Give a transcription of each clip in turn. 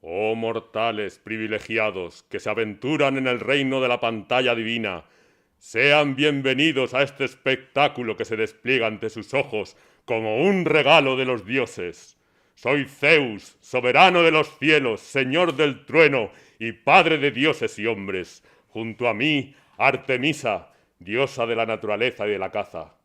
Oh mortales privilegiados que se aventuran en el reino de la pantalla divina, sean bienvenidos a este espectáculo que se despliega ante sus ojos como un regalo de los dioses. Soy Zeus, soberano de los cielos, señor del trueno y padre de dioses y hombres. Junto a mí, Artemisa, diosa de la naturaleza y de la caza.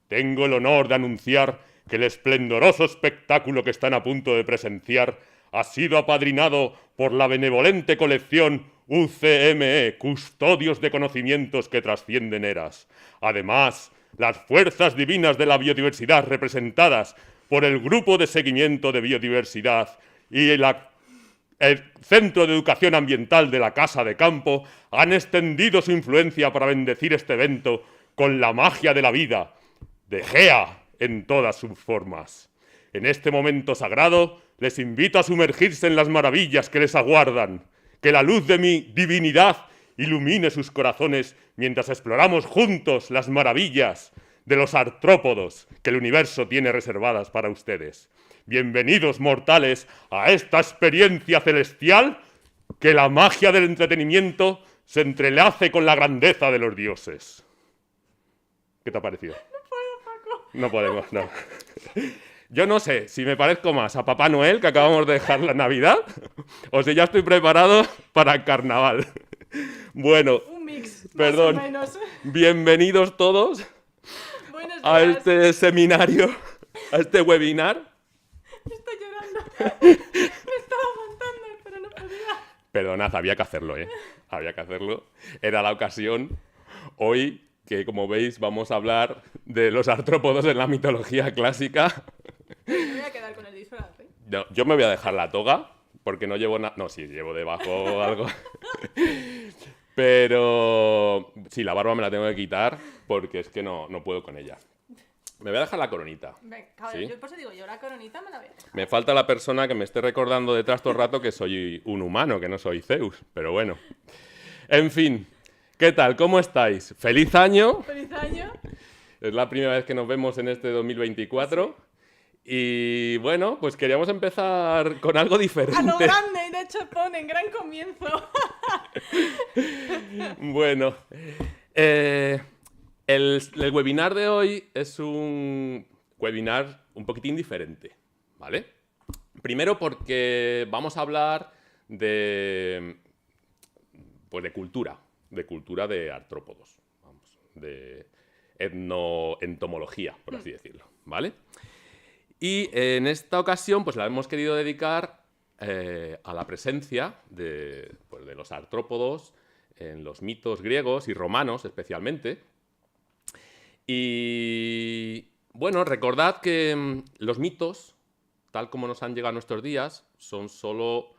Tengo el honor de anunciar que el esplendoroso espectáculo que están a punto de presenciar ha sido apadrinado por la benevolente colección UCME, Custodios de Conocimientos que Trascienden Eras. Además, las fuerzas divinas de la biodiversidad representadas por el Grupo de Seguimiento de Biodiversidad y el Centro de Educación Ambiental de la Casa de Campo han extendido su influencia para bendecir este evento con la magia de la vida, de Gea en todas sus formas. En este momento sagrado, les invito a sumergirse en las maravillas que les aguardan. Que la luz de mi divinidad ilumine sus corazones mientras exploramos juntos las maravillas de los artrópodos que el universo tiene reservadas para ustedes. Bienvenidos, mortales, a esta experiencia celestial. Que la magia del entretenimiento se entrelace con la grandeza de los dioses. ¿Qué te ha parecido? No podemos, no. Yo no sé si me parezco más a Papá Noel, que acabamos de dejar la Navidad, o si ya estoy preparado para el carnaval. Bueno, Un mix, perdón. más o menos. Bienvenidos todos Buenos a días. este seminario, a este webinar. Estoy llorando. Me estaba aguantando, pero no podía. Perdonad, había que hacerlo, ¿eh? Había que hacerlo. Era la ocasión. Hoy, que como veis, vamos a hablar de los artrópodos en la mitología clásica. Me voy a quedar con el disfraz, ¿eh? No, yo me voy a dejar la toga, porque no llevo nada... No, sí, llevo debajo algo. Pero sí, la barba me la tengo que quitar, porque es que no puedo con ella. Me voy a dejar la coronita. Venga, claro, ¿Sí? yo por eso digo, yo la coronita me la voy a dejar. Me falta la persona que me esté recordando detrás todo el rato que soy un humano, que no soy Zeus, pero bueno. En fin, ¿qué tal? ¿Cómo estáis? ¡Feliz año! ¡Feliz año! Es la primera vez que nos vemos en este 2024. Y bueno, pues queríamos empezar con algo diferente. A lo grande, y de hecho ponen gran comienzo. Bueno, el webinar de hoy es un webinar un poquitín diferente, ¿vale? Primero porque vamos a hablar pues de cultura de artrópodos, vamos, de etnoentomología, por así decirlo, ¿vale? Y en esta ocasión pues la hemos querido dedicar a la presencia pues, de los artrópodos en los mitos griegos y romanos especialmente. Y bueno, recordad que los mitos, tal como nos han llegado a nuestros días, son solo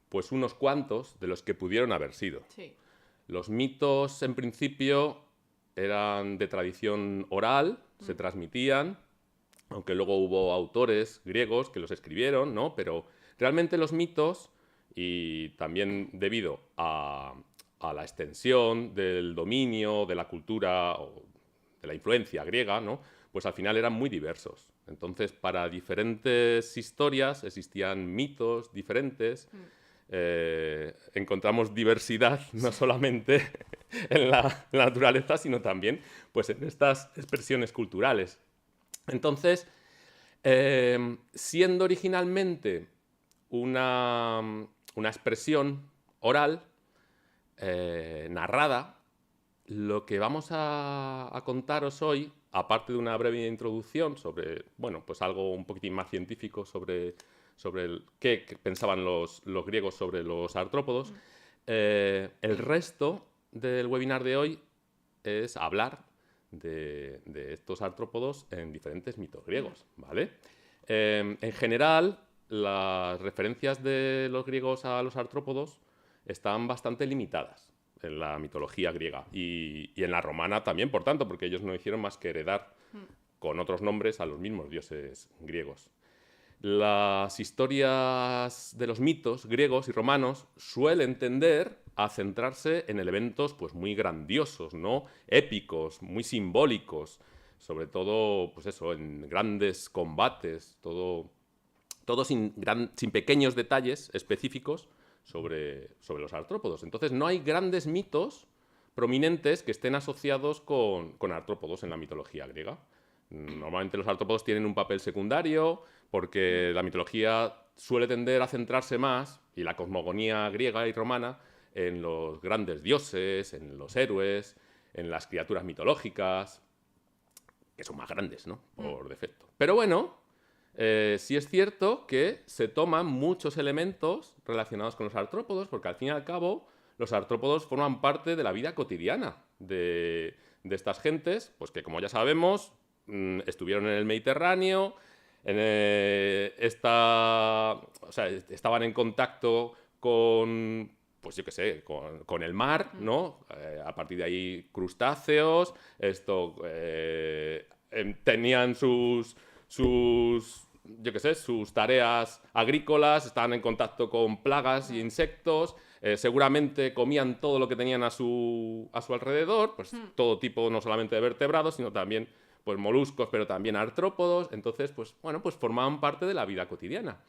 pues unos cuantos de los que pudieron haber sido. Sí. Los mitos, en principio, eran de tradición oral, se transmitían, aunque luego hubo autores griegos que los escribieron, ¿no? Pero realmente los mitos, y también debido a la extensión del dominio, de la cultura, o de la influencia griega, ¿no? Pues al final eran muy diversos. Entonces, para diferentes historias existían mitos diferentes. Encontramos diversidad no solamente en la naturaleza, sino también pues, en estas expresiones culturales. Entonces, siendo originalmente una expresión oral, narrada, lo que vamos a contaros hoy, aparte de una breve introducción sobre, bueno, pues algo un poquitín más científico sobre qué pensaban los griegos sobre los artrópodos, el resto del webinar de hoy es hablar de estos artrópodos en diferentes mitos griegos, ¿vale? En general, las referencias de los griegos a los artrópodos están bastante limitadas en la mitología griega y en la romana también, por tanto, porque ellos no hicieron más que heredar con otros nombres a los mismos dioses griegos. Las historias de los mitos griegos y romanos suelen tender a centrarse en eventos pues, muy grandiosos, ¿no? Épicos, muy simbólicos, sobre todo pues eso, en grandes combates, todo todo sin pequeños detalles específicos sobre los artrópodos. Entonces no hay grandes mitos prominentes que estén asociados con artrópodos en la mitología griega. Normalmente los artrópodos tienen un papel secundario porque la mitología suele tender a centrarse más, y la cosmogonía griega y romana, en los grandes dioses, en los héroes, en las criaturas mitológicas, que son más grandes, ¿no? Por defecto. Pero bueno, sí es cierto que se toman muchos elementos relacionados con los artrópodos, porque al fin y al cabo los artrópodos forman parte de la vida cotidiana de estas gentes, pues que, como ya sabemos, estuvieron en el Mediterráneo, estaban en contacto con, pues yo qué sé, con el mar, ¿no? A partir de ahí, crustáceos, tenían sus yo qué sé, sus tareas agrícolas, estaban en contacto con plagas y insectos, seguramente comían todo lo que tenían a su alrededor, pues todo tipo, no solamente de vertebrados, sino también pues moluscos, pero también artrópodos. Entonces, pues bueno, pues formaban parte de la vida cotidiana.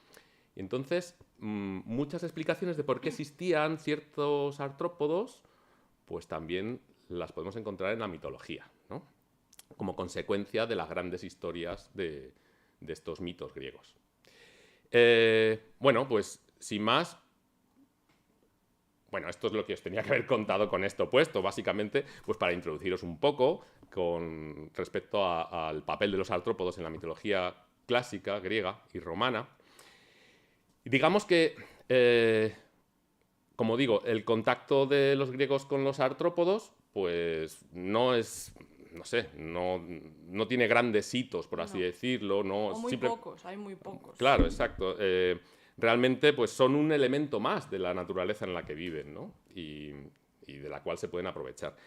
Y entonces, muchas explicaciones de por qué existían ciertos artrópodos, pues también las podemos encontrar en la mitología, ¿no? Como consecuencia de las grandes historias de estos mitos griegos. Bueno, pues sin más, bueno, esto es lo que os tenía que haber contado con esto puesto, básicamente, pues para introduciros un poco con respecto al papel de los artrópodos en la mitología clásica, griega y romana. Y digamos que, como digo, el contacto de los griegos con los artrópodos, pues no es, no sé, no tiene grandes hitos, por así decirlo. No, o muy pocos, hay muy pocos. Claro, exacto. Realmente pues son un elemento más de la naturaleza en la que viven, ¿no? Y de la cual se pueden aprovechar.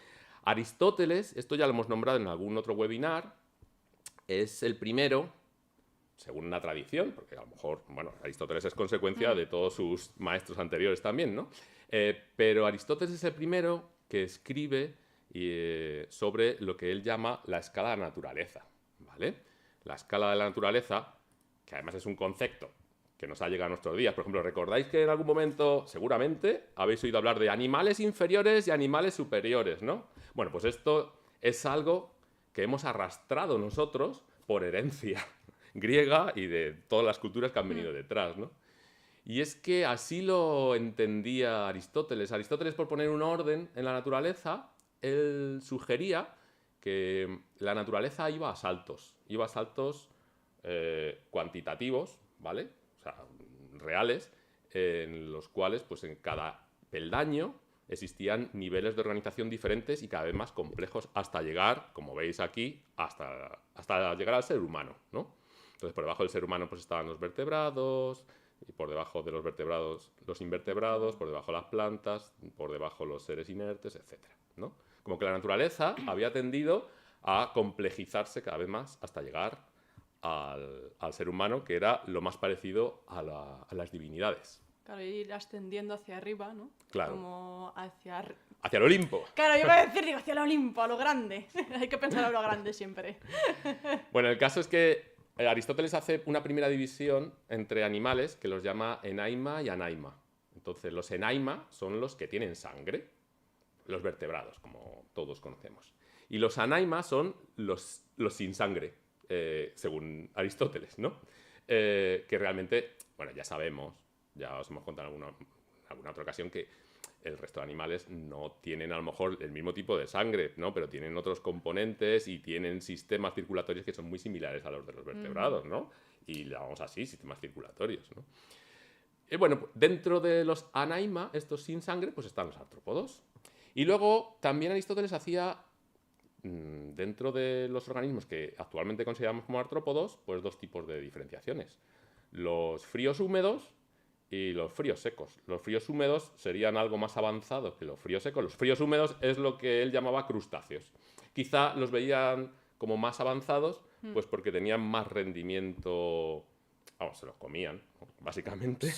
Aristóteles, esto ya lo hemos nombrado en algún otro webinar, es el primero, según una tradición, porque a lo mejor, bueno, Aristóteles es consecuencia de todos sus maestros anteriores también, ¿no? Pero Aristóteles es el primero que escribe sobre lo que él llama la escala de la naturaleza, ¿vale? La escala de la naturaleza, que además es un concepto que nos ha llegado a nuestros días. Por ejemplo, ¿recordáis que en algún momento, seguramente, habéis oído hablar de animales inferiores y animales superiores, ¿no? Bueno, pues esto es algo que hemos arrastrado nosotros por herencia griega y de todas las culturas que han venido detrás, ¿no? Y es que así lo entendía Aristóteles. Aristóteles, por poner un orden en la naturaleza, él sugería que la naturaleza iba a saltos cuantitativos, ¿vale? O sea, reales, en los cuales, pues en cada peldaño existían niveles de organización diferentes y cada vez más complejos, hasta llegar, como veis aquí, hasta llegar al ser humano, ¿no? Entonces, por debajo del ser humano pues estaban los vertebrados, y por debajo de los vertebrados los invertebrados, por debajo las plantas, por debajo los seres inertes, etc., ¿no? Como que la naturaleza había tendido a complejizarse cada vez más hasta llegar al ser humano, que era lo más parecido a las divinidades. Claro, ir ascendiendo hacia arriba, ¿no? Claro. Como hacia el Olimpo. Claro, yo iba a decir, digo, hacia el Olimpo, a lo grande. Hay que pensar a lo grande siempre. Bueno, el caso es que Aristóteles hace una primera división entre animales que los llama enaima y anaima. Entonces, los enaima son los que tienen sangre, los vertebrados, como todos conocemos. Y los anaima son los sin sangre, según Aristóteles, ¿no? Que realmente, bueno, ya sabemos, ya os hemos contado en alguna otra ocasión que el resto de animales no tienen a lo mejor el mismo tipo de sangre, ¿no? Pero tienen otros componentes y tienen sistemas circulatorios que son muy similares a los de los vertebrados, ¿no? Y llamamos así sistemas circulatorios, ¿no? Y bueno, dentro de los anaima, estos sin sangre, pues están los artrópodos. Y luego también Aristóteles hacía, dentro de los organismos que actualmente consideramos como artrópodos, pues dos tipos de diferenciaciones. Los fríos húmedos y los fríos secos. Los fríos húmedos serían algo más avanzados que los fríos secos. Los fríos húmedos es lo que él llamaba crustáceos. Quizá los veían como más avanzados, pues porque tenían más rendimiento. Vamos, se los comían, ¿no? Básicamente.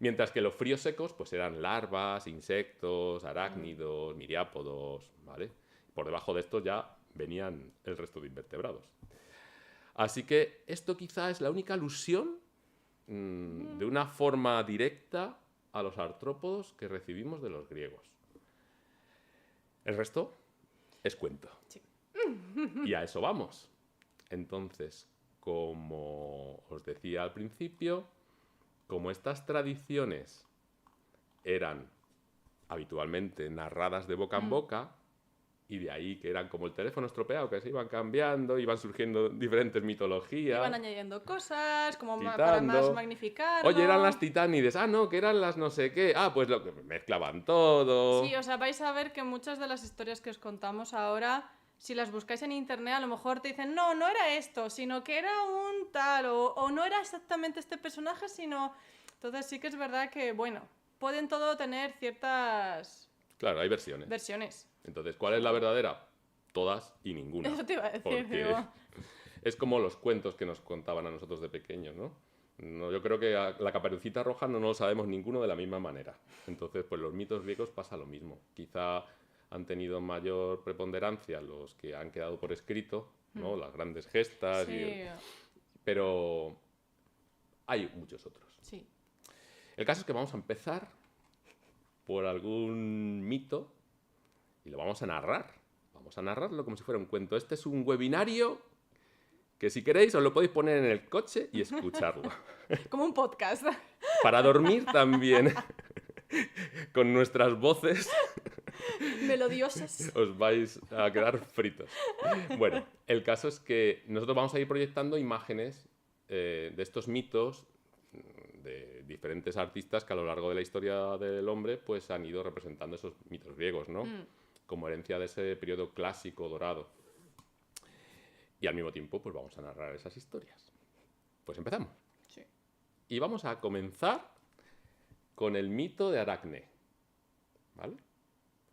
Mientras que los fríos secos, pues eran larvas, insectos, arácnidos, miriápodos, ¿vale? Por debajo de estos ya venían el resto de invertebrados. Así que esto quizá es la única alusión de una forma directa a los artrópodos que recibimos de los griegos. El resto es cuento. Sí. Y a eso vamos. Entonces, como os decía al principio, como estas tradiciones eran habitualmente narradas de boca en boca, y de ahí que eran como el teléfono estropeado, que se iban cambiando, iban surgiendo diferentes mitologías. Iban añadiendo cosas, como para quitando. más magnificarlo. Oye, eran las titánides. Ah, no, que eran las no sé qué. Ah, pues lo que mezclaban todo. Sí, o sea, vais a ver que muchas de las historias que os contamos ahora, si las buscáis en internet, a lo mejor te dicen, no, no era esto, sino que era un tal, o no era exactamente este personaje, sino... Entonces sí que es verdad que, bueno, pueden todo tener ciertas Claro, hay versiones. versiones. Entonces, ¿cuál es la verdadera? Todas y ninguna. Eso te iba a decir, Porque digo. es como los cuentos que nos contaban a nosotros de pequeños, ¿no? Yo creo que a la Caperucita Roja no lo sabemos ninguno de la misma manera. Entonces, pues los mitos griegos pasa lo mismo. Quizá han tenido mayor preponderancia los que han quedado por escrito, ¿no? Las grandes gestas. Sí, Pero hay muchos otros. sí. El caso es que vamos a empezar por algún mito y lo vamos a narrar. Vamos a narrarlo como si fuera un cuento. Este es un webinario que si queréis os lo podéis poner en el coche y escucharlo. Como un podcast. Para dormir también. Con nuestras voces Melodiosas. os vais a quedar fritos. Bueno, el caso es que nosotros vamos a ir proyectando imágenes de estos mitos de diferentes artistas que a lo largo de la historia del hombre pues han ido representando esos mitos griegos, ¿no? Como herencia de ese periodo clásico dorado. Y al mismo tiempo pues vamos a narrar esas historias. Pues empezamos. Sí. Y vamos a comenzar con el mito de Aracne, ¿vale?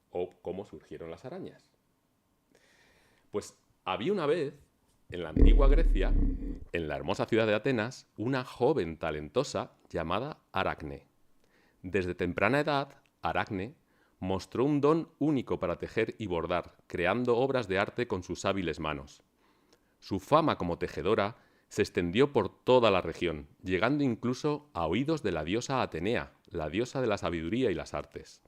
O cómo surgieron las arañas. Pues había una vez, en la antigua Grecia, en la hermosa ciudad de Atenas, una joven talentosa llamada Aracne. Desde temprana edad, Aracne mostró un don único para tejer y bordar, creando obras de arte con sus hábiles manos. Su fama como tejedora se extendió por toda la región, llegando incluso a oídos de la diosa Atenea, la diosa de la sabiduría y las artes.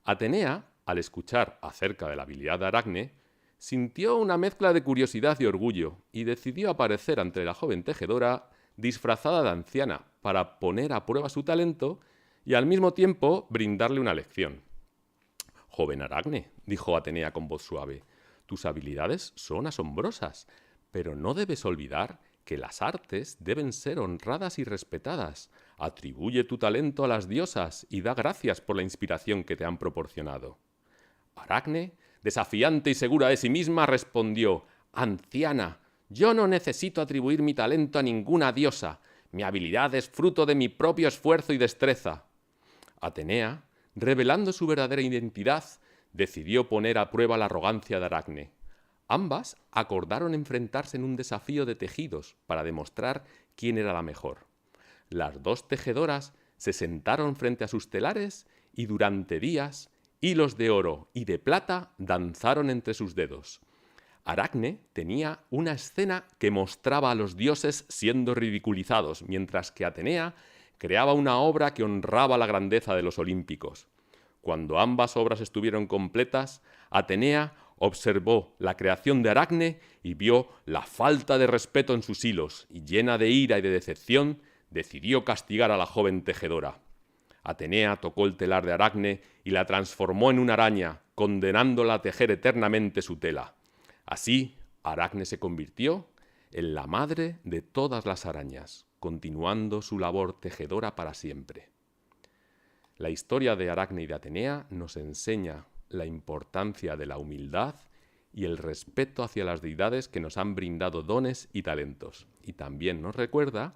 Atenea, al escuchar acerca de la habilidad de Aracne, sintió una mezcla de curiosidad y orgullo y decidió aparecer ante la joven tejedora disfrazada de anciana para poner a prueba su talento y al mismo tiempo brindarle una lección. «Joven Aracne», dijo Atenea con voz suave, «tus habilidades son asombrosas, pero no debes olvidar que las artes deben ser honradas y respetadas. Atribuye tu talento a las diosas y da gracias por la inspiración que te han proporcionado». Aracne, desafiante y segura de sí misma, respondió: «Anciana, yo no necesito atribuir mi talento a ninguna diosa. Mi habilidad es fruto de mi propio esfuerzo y destreza». Atenea, revelando su verdadera identidad, decidió poner a prueba la arrogancia de Aracne. Ambas acordaron enfrentarse en un desafío de tejidos para demostrar quién era la mejor. Las dos tejedoras se sentaron frente a sus telares y durante días hilos de oro y de plata danzaron entre sus dedos. Aracne tenía una escena que mostraba a los dioses siendo ridiculizados, mientras que Atenea creaba una obra que honraba la grandeza de los olímpicos. Cuando ambas obras estuvieron completas, Atenea observó la creación de Aracne y vio la falta de respeto en sus hilos, y llena de ira y de decepción, decidió castigar a la joven tejedora. Atenea tocó el telar de Aracne y la transformó en una araña, condenándola a tejer eternamente su tela. Así, Aracne se convirtió en la madre de todas las arañas, continuando su labor tejedora para siempre. La historia de Aracne y de Atenea nos enseña la importancia de la humildad y el respeto hacia las deidades que nos han brindado dones y talentos. Y también nos recuerda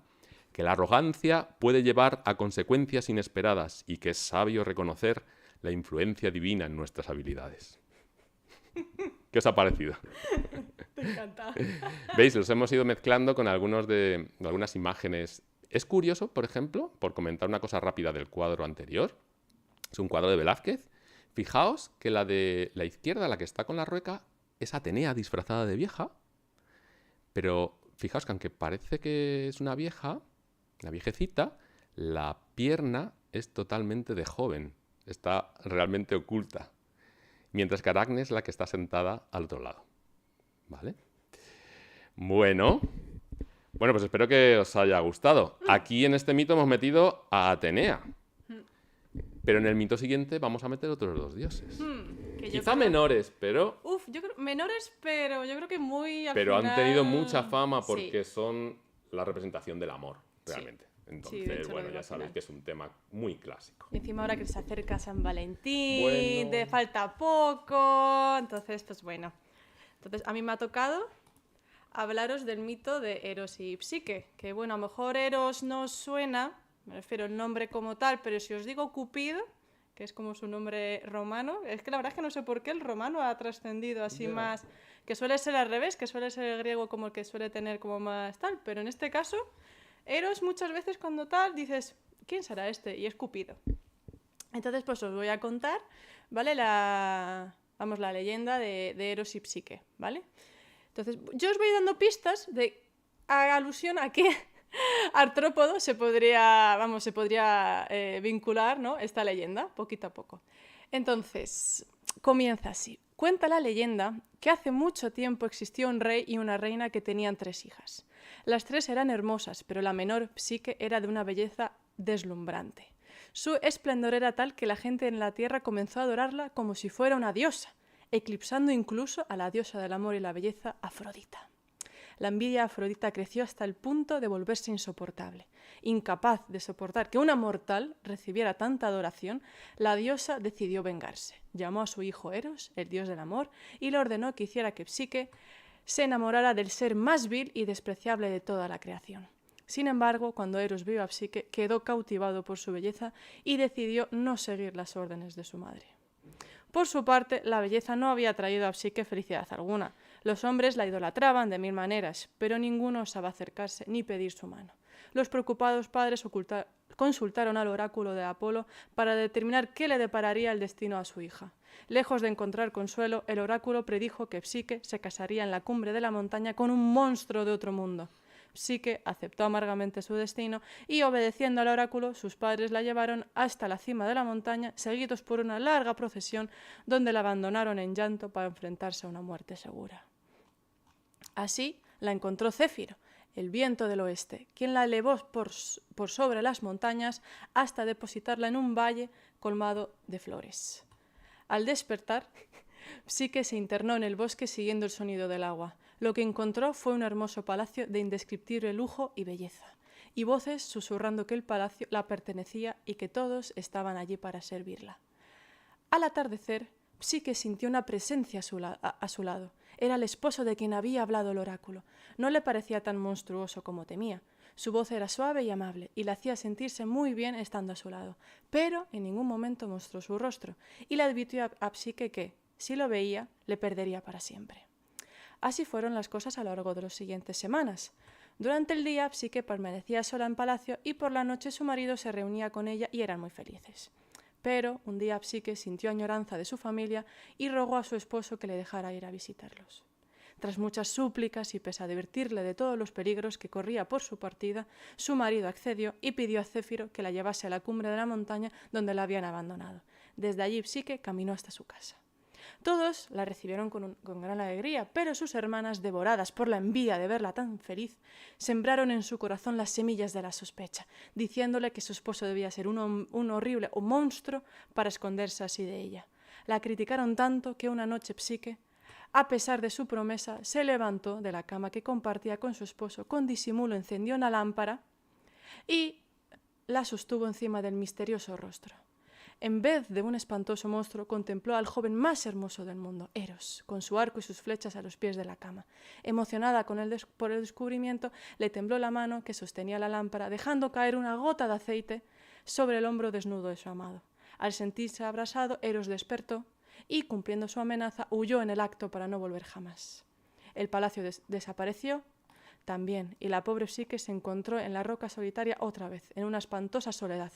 que la arrogancia puede llevar a consecuencias inesperadas y que es sabio reconocer la influencia divina en nuestras habilidades. ¿Qué os ha parecido? Te encanta. ¿Veis? Los hemos ido mezclando con algunas imágenes. Es curioso, por ejemplo, por comentar una cosa rápida del cuadro anterior. Es un cuadro de Velázquez. Fijaos que la de la izquierda, la que está con la rueca, es Atenea disfrazada de vieja. Pero fijaos que aunque parece que es una vieja, La viejecita, la pierna es totalmente de joven, está realmente oculta, mientras que Aracne es la que está sentada al otro lado. ¿Vale? Bueno, pues espero que os haya gustado. Aquí en este mito hemos metido a Atenea. Pero en el mito siguiente vamos a meter otros 2 dioses. Que yo Quizá creo- menores, pero yo creo menores, pero yo creo que muy al han final- tenido mucha fama Sí. porque son la representación del amor, realmente. Sí, de Entonces, hecho, lo bueno, digo ya al sabéis final. que es un tema muy clásico. Y encima ahora que se acerca San Valentín, Bueno. te falta poco, entonces, pues bueno. Entonces, a mí me ha tocado hablaros del mito de Eros y Psique, que bueno, a lo mejor Eros no os suena, me refiero al nombre como tal, pero si os digo Cupido, que es como su nombre romano, es que la verdad es que no sé por qué el romano ha trascendido así más, que suele ser al revés, que suele ser el griego como el que suele tener como más tal, pero en este caso, Eros muchas veces cuando tal dices, ¿quién será este? Y es Cupido. Entonces, pues os voy a contar, ¿vale? la leyenda de Eros y Psique, ¿vale? Entonces, yo os voy dando pistas de alusión a qué artrópodo se podría vincular, ¿no? Esta leyenda, poquito a poco. Entonces, comienza así. Cuenta la leyenda que hace mucho tiempo existió un rey y una reina que tenían 3 hijas. Las 3 eran hermosas, pero la menor, Psique, era de una belleza deslumbrante. Su esplendor era tal que la gente en la tierra comenzó a adorarla como si fuera una diosa, eclipsando incluso a la diosa del amor y la belleza, Afrodita. La envidia a Afrodita creció hasta el punto de volverse insoportable. Incapaz de soportar que una mortal recibiera tanta adoración, la diosa decidió vengarse. Llamó a su hijo Eros, el dios del amor, y le ordenó que hiciera que Psique se enamorara del ser más vil y despreciable de toda la creación. Sin embargo, cuando Eros vio a Psique, quedó cautivado por su belleza y decidió no seguir las órdenes de su madre. Por su parte, la belleza no había traído a Psique felicidad alguna. Los hombres la idolatraban de 1000 maneras, pero ninguno osaba acercarse ni pedir su mano. Los preocupados padres consultaron al oráculo de Apolo para determinar qué le depararía el destino a su hija. Lejos de encontrar consuelo, el oráculo predijo que Psique se casaría en la cumbre de la montaña con un monstruo de otro mundo. Psique aceptó amargamente su destino y, obedeciendo al oráculo, sus padres la llevaron hasta la cima de la montaña, seguidos por una larga procesión donde la abandonaron en llanto para enfrentarse a una muerte segura. Así la encontró Céfiro, el viento del oeste, quien la elevó por sobre las montañas hasta depositarla en un valle colmado de flores. Al despertar, Psique se internó en el bosque siguiendo el sonido del agua. Lo que encontró fue un hermoso palacio de indescriptible lujo y belleza, y voces susurrando que el palacio la pertenecía y que todos estaban allí para servirla. Al atardecer, Psique sintió una presencia a su lado. Era el esposo de quien había hablado el oráculo. No le parecía tan monstruoso como temía. Su voz era suave y amable, y le hacía sentirse muy bien estando a su lado, pero en ningún momento mostró su rostro, y le advirtió a Psique que, si lo veía, le perdería para siempre. Así fueron las cosas a lo largo de las siguientes semanas. Durante el día, Psique permanecía sola en palacio y por la noche su marido se reunía con ella y eran muy felices. Pero un día Psique sintió añoranza de su familia y rogó a su esposo que le dejara ir a visitarlos. Tras muchas súplicas y pese a advertirle de todos los peligros que corría por su partida, su marido accedió y pidió a Céfiro que la llevase a la cumbre de la montaña donde la habían abandonado. Desde allí Psique caminó hasta su casa. Todos la recibieron con gran alegría, pero sus hermanas, devoradas por la envidia de verla tan feliz, sembraron en su corazón las semillas de la sospecha, diciéndole que su esposo debía ser un horrible monstruo para esconderse así de ella. La criticaron tanto que una noche Psique, a pesar de su promesa, se levantó de la cama que compartía con su esposo, con disimulo encendió una lámpara y la sostuvo encima del misterioso rostro. En vez de un espantoso monstruo, contempló al joven más hermoso del mundo, Eros, con su arco y sus flechas a los pies de la cama. Emocionada por el descubrimiento, le tembló la mano que sostenía la lámpara, dejando caer una gota de aceite sobre el hombro desnudo de su amado. Al sentirse abrasado, Eros despertó y, cumpliendo su amenaza, huyó en el acto para no volver jamás. El palacio desapareció también, y la pobre Psique se encontró en la roca solitaria otra vez, en una espantosa soledad.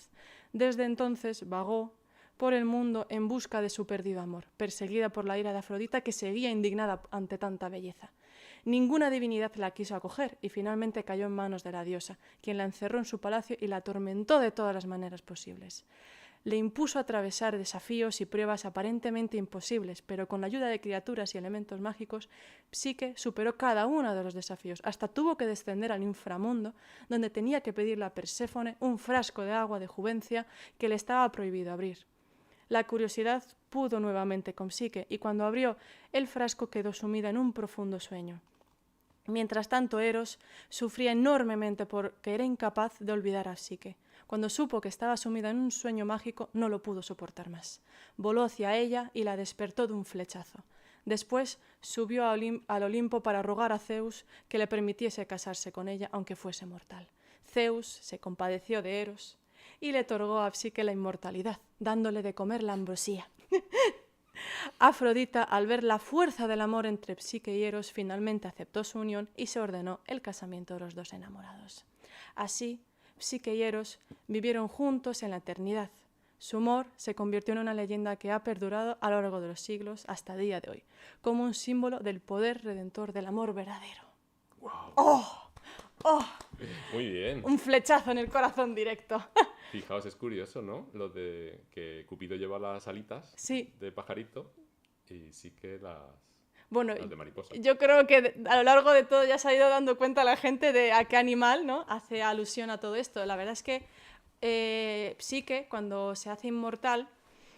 Desde entonces vagó por el mundo en busca de su perdido amor, perseguida por la ira de Afrodita que seguía indignada ante tanta belleza. Ninguna divinidad la quiso acoger y finalmente cayó en manos de la diosa, quien la encerró en su palacio y la atormentó de todas las maneras posibles. Le impuso atravesar desafíos y pruebas aparentemente imposibles, pero con la ayuda de criaturas y elementos mágicos, Psique superó cada uno de los desafíos. Hasta tuvo que descender al inframundo, donde tenía que pedirle a Perséfone un frasco de agua de juvencia que le estaba prohibido abrir. La curiosidad pudo nuevamente con Psique, y cuando abrió el frasco quedó sumida en un profundo sueño. Mientras tanto, Eros sufría enormemente porque era incapaz de olvidar a Psique. Cuando supo que estaba sumida en un sueño mágico, no lo pudo soportar más. Voló hacia ella y la despertó de un flechazo. Después subió al Olimpo para rogar a Zeus que le permitiese casarse con ella, aunque fuese mortal. Zeus se compadeció de Eros y le otorgó a Psique la inmortalidad, dándole de comer la ambrosía. Afrodita, al ver la fuerza del amor entre Psique y Eros, finalmente aceptó su unión y se ordenó el casamiento de los dos enamorados. Así, Psique y Eros vivieron juntos en la eternidad. Su amor se convirtió en una leyenda que ha perdurado a lo largo de los siglos hasta el día de hoy, como un símbolo del poder redentor del amor verdadero. ¡Wow! ¡Oh! ¡Oh! Muy bien. Un flechazo en el corazón directo. Fijaos, es curioso, ¿no? Lo de que Cupido lleva las alitas Sí. de pajarito y sí que Bueno, las de mariposa. yo creo que a lo largo de todo ya se ha ido dando cuenta la gente de a qué animal, ¿no?, hace alusión a todo esto. La verdad es que Psique, cuando se hace inmortal,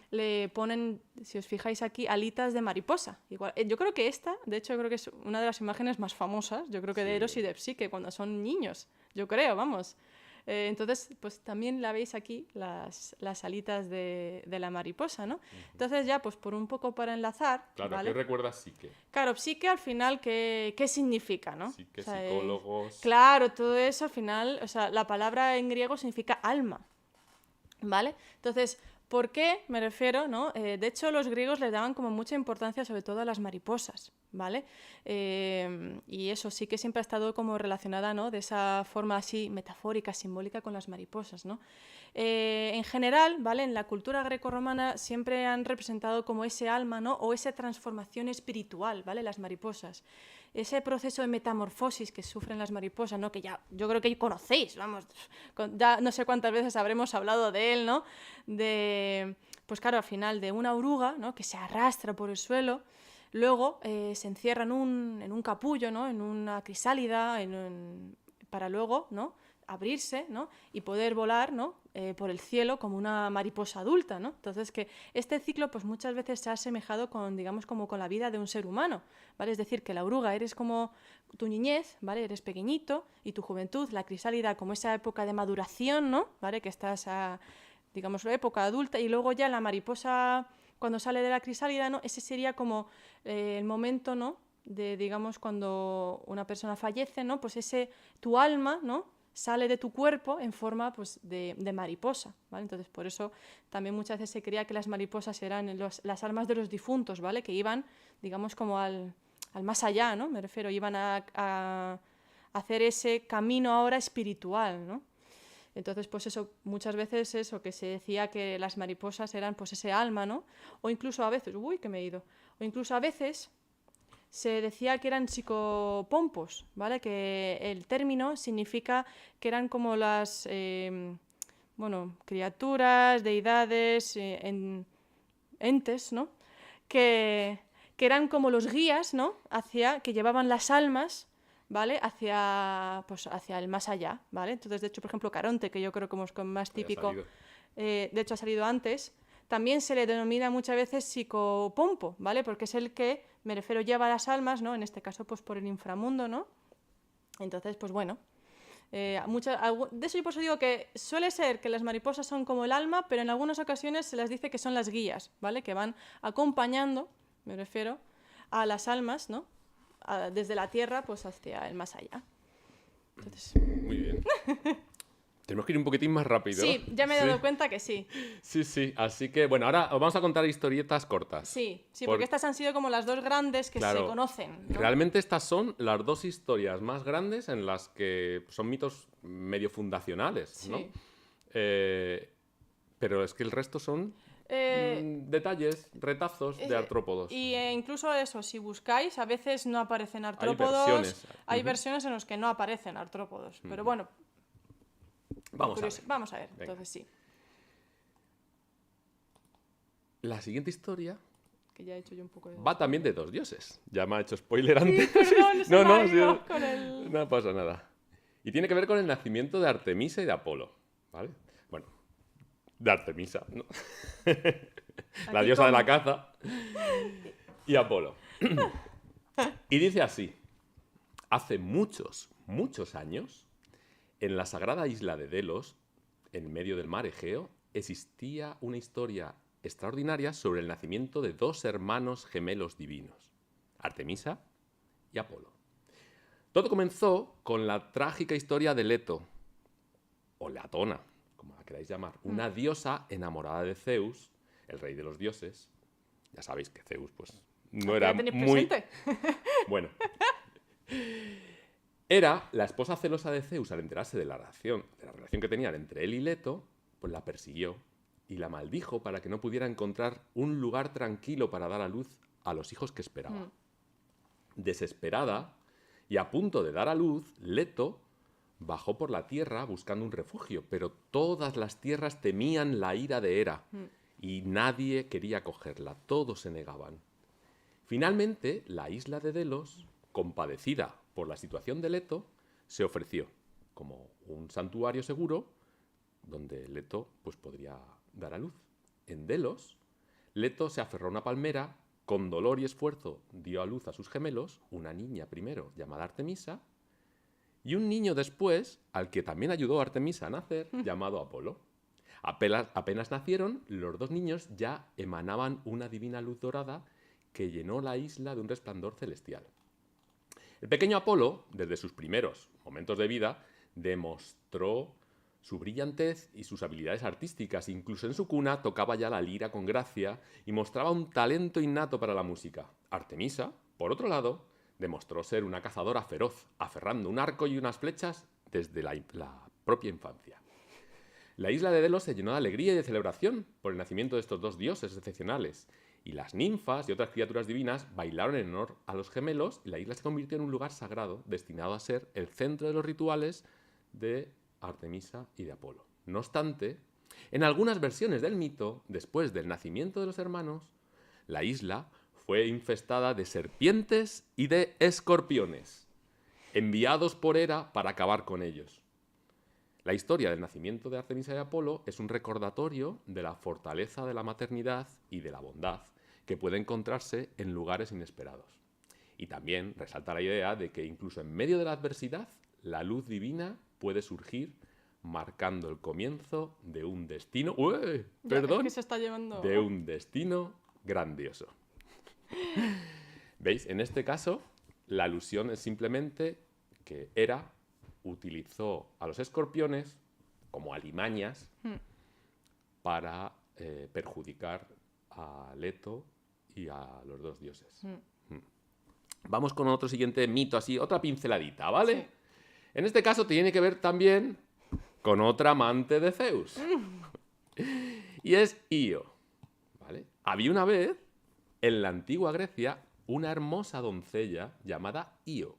le ponen, si os fijáis aquí, alitas de mariposa. Igual, yo creo que esta, de hecho, creo que es una de las imágenes más famosas, yo creo que de Eros y de Psique, cuando son niños. Yo creo, vamos. Entonces, pues también la veis aquí, las alitas de la mariposa, ¿no? Entonces ya, pues por un poco para enlazar, Claro, ¿vale? ¿qué recuerda Psique? Claro, Psique al final, ¿qué significa, no? Psique, O sea, psicólogos... claro, todo eso al final, o sea, la palabra en griego significa alma, ¿vale? Entonces, ¿por qué? Me refiero, ¿no? De hecho, los griegos les daban como mucha importancia sobre todo a las mariposas, ¿vale? Y eso sí que siempre ha estado como relacionada, ¿no?, de esa forma así metafórica, simbólica con las mariposas, ¿no? En general, ¿vale?, en la cultura grecorromana siempre han representado como ese alma, ¿no?, o esa transformación espiritual, ¿vale?, las mariposas. Ese proceso de metamorfosis que sufren las mariposas, ¿no?, que ya yo creo que conocéis, vamos, ya no sé cuántas veces habremos hablado de él, ¿no?, de, pues claro, al final de una oruga, ¿no?, que se arrastra por el suelo, luego se encierra en un capullo, ¿no?, en una crisálida, para luego, ¿no?, abrirse, ¿no?, y poder volar, ¿no?, por el cielo como una mariposa adulta, ¿no? Entonces, que este ciclo pues muchas veces se ha asemejado con, digamos, como con la vida de un ser humano, ¿vale? Es decir, que la oruga eres como tu niñez, ¿vale?, eres pequeñito, y tu juventud, la crisálida, como esa época de maduración, ¿no?, ¿vale?, que estás a, digamos, la época adulta, y luego ya la mariposa, cuando sale de la crisálida, ¿no?, ese sería como el momento, ¿no?, de, digamos, cuando una persona fallece, ¿no?, pues ese, tu alma, ¿no?, sale de tu cuerpo en forma, pues, de mariposa, ¿vale? Entonces, por eso también muchas veces se creía que las mariposas eran las almas de los difuntos, ¿vale?, que iban, digamos, como al más allá, ¿no?, me refiero, iban a hacer ese camino ahora espiritual, ¿no? Entonces, pues eso, muchas veces eso, que se decía que las mariposas eran, pues, ese alma, ¿no? O incluso a veces, uy, que me he ido, o incluso a veces se decía que eran psicopompos, ¿vale? Que el término significa que eran como las, bueno, criaturas, deidades, entes, ¿no?, que eran como los guías, ¿no?, que llevaban las almas, ¿vale?, pues, hacia el más allá, ¿vale? Entonces, de hecho, por ejemplo, Caronte, que yo creo que es más típico, de hecho ha salido antes, también se le denomina muchas veces psicopompo, ¿vale?, porque es el que, me refiero, lleva las almas, ¿no?, en este caso pues por el inframundo, ¿no? Entonces, pues bueno, de eso yo por eso digo que suele ser que las mariposas son como el alma, pero en algunas ocasiones se les dice que son las guías, ¿vale?, que van acompañando, me refiero, a las almas, ¿no?, desde la tierra pues hacia el más allá. Entonces... Muy bien. Tenemos que ir un poquitín más rápido. Sí, ya me he dado cuenta que sí. Sí, sí. Así que, bueno, ahora os vamos a contar historietas cortas. Sí, porque estas han sido como las dos grandes que se conocen, ¿no? Realmente estas son las dos historias más grandes en las que son mitos medio fundacionales, ¿no? Sí. Pero es que el resto son Detalles, retazos de artrópodos. Y incluso eso, si buscáis, a veces no aparecen Hay artrópodos. versiones. Hay versiones en las que no aparecen artrópodos. Pero bueno, Vamos a ver. vamos a ver. Venga. Entonces sí, La siguiente historia que ya he hecho yo un poco de... va también de dos dioses. Ya me ha hecho spoiler antes. Perdón, se me ha sí, ido con el... no pasa nada. Y tiene que ver con el nacimiento de Artemisa y de Apolo. ¿Vale? Bueno, de Artemisa, ¿no? La Aquí diosa de con- la caza. Y Apolo. Y dice así. Hace muchos, muchos años, en la sagrada isla de Delos, en medio del mar Egeo, existía una historia extraordinaria sobre el nacimiento de dos hermanos gemelos divinos, Artemisa y Apolo. Todo comenzó con la trágica historia de Leto, o Latona, como la queráis llamar, una diosa enamorada de Zeus, el rey de los dioses. Ya sabéis que Zeus, pues, no era ¿La tenéis muy... presente? Bueno. Era la esposa celosa de Zeus al enterarse de la relación que tenían entre él y Leto, pues la persiguió y la maldijo para que no pudiera encontrar un lugar tranquilo para dar a luz a los hijos que esperaba. Desesperada y a punto de dar a luz, Leto bajó por la tierra buscando un refugio, pero todas las tierras temían la ira de Hera y nadie quería cogerla, todos se negaban. Finalmente, la isla de Delos, compadecida por la situación de Leto, se ofreció como un santuario seguro donde Leto pues, podría dar a luz. En Delos, Leto se aferró a una palmera, con dolor y esfuerzo dio a luz a sus gemelos, una niña primero llamada Artemisa, y un niño después, al que también ayudó Artemisa a nacer, llamado Apolo. Apenas nacieron, los dos niños ya emanaban una divina luz dorada que llenó la isla de un resplandor celestial. El pequeño Apolo, desde sus primeros momentos de vida, demostró su brillantez y sus habilidades artísticas. Incluso en su cuna tocaba ya la lira con gracia y mostraba un talento innato para la música. Artemisa, por otro lado, demostró ser una cazadora feroz, aferrando un arco y unas flechas desde la propia infancia. La isla de Delos se llenó de alegría y de celebración por el nacimiento de estos dos dioses excepcionales, y las ninfas y otras criaturas divinas bailaron en honor a los gemelos, y la isla se convirtió en un lugar sagrado destinado a ser el centro de los rituales de Artemisa y de Apolo. No obstante, en algunas versiones del mito, después del nacimiento de los hermanos, la isla fue infestada de serpientes y de escorpiones, enviados por Hera para acabar con ellos. La historia del nacimiento de Artemisa y Apolo es un recordatorio de la fortaleza de la maternidad y de la bondad que puede encontrarse en lugares inesperados. Y también resalta la idea de que incluso en medio de la adversidad, la luz divina puede surgir marcando el comienzo de un destino... ¡Uy! Perdón. Es que se está llevando... De un destino grandioso. ¿Veis? En este caso, la alusión es simplemente que Hera utilizó a los escorpiones como alimañas para perjudicar a Leto y a los dos dioses. Vamos con otro siguiente mito, así, otra pinceladita, ¿vale? Sí. En este caso tiene que ver también con otra amante de Zeus. Y es Io. ¿Vale? Había una vez, en la antigua Grecia, una hermosa doncella llamada Io.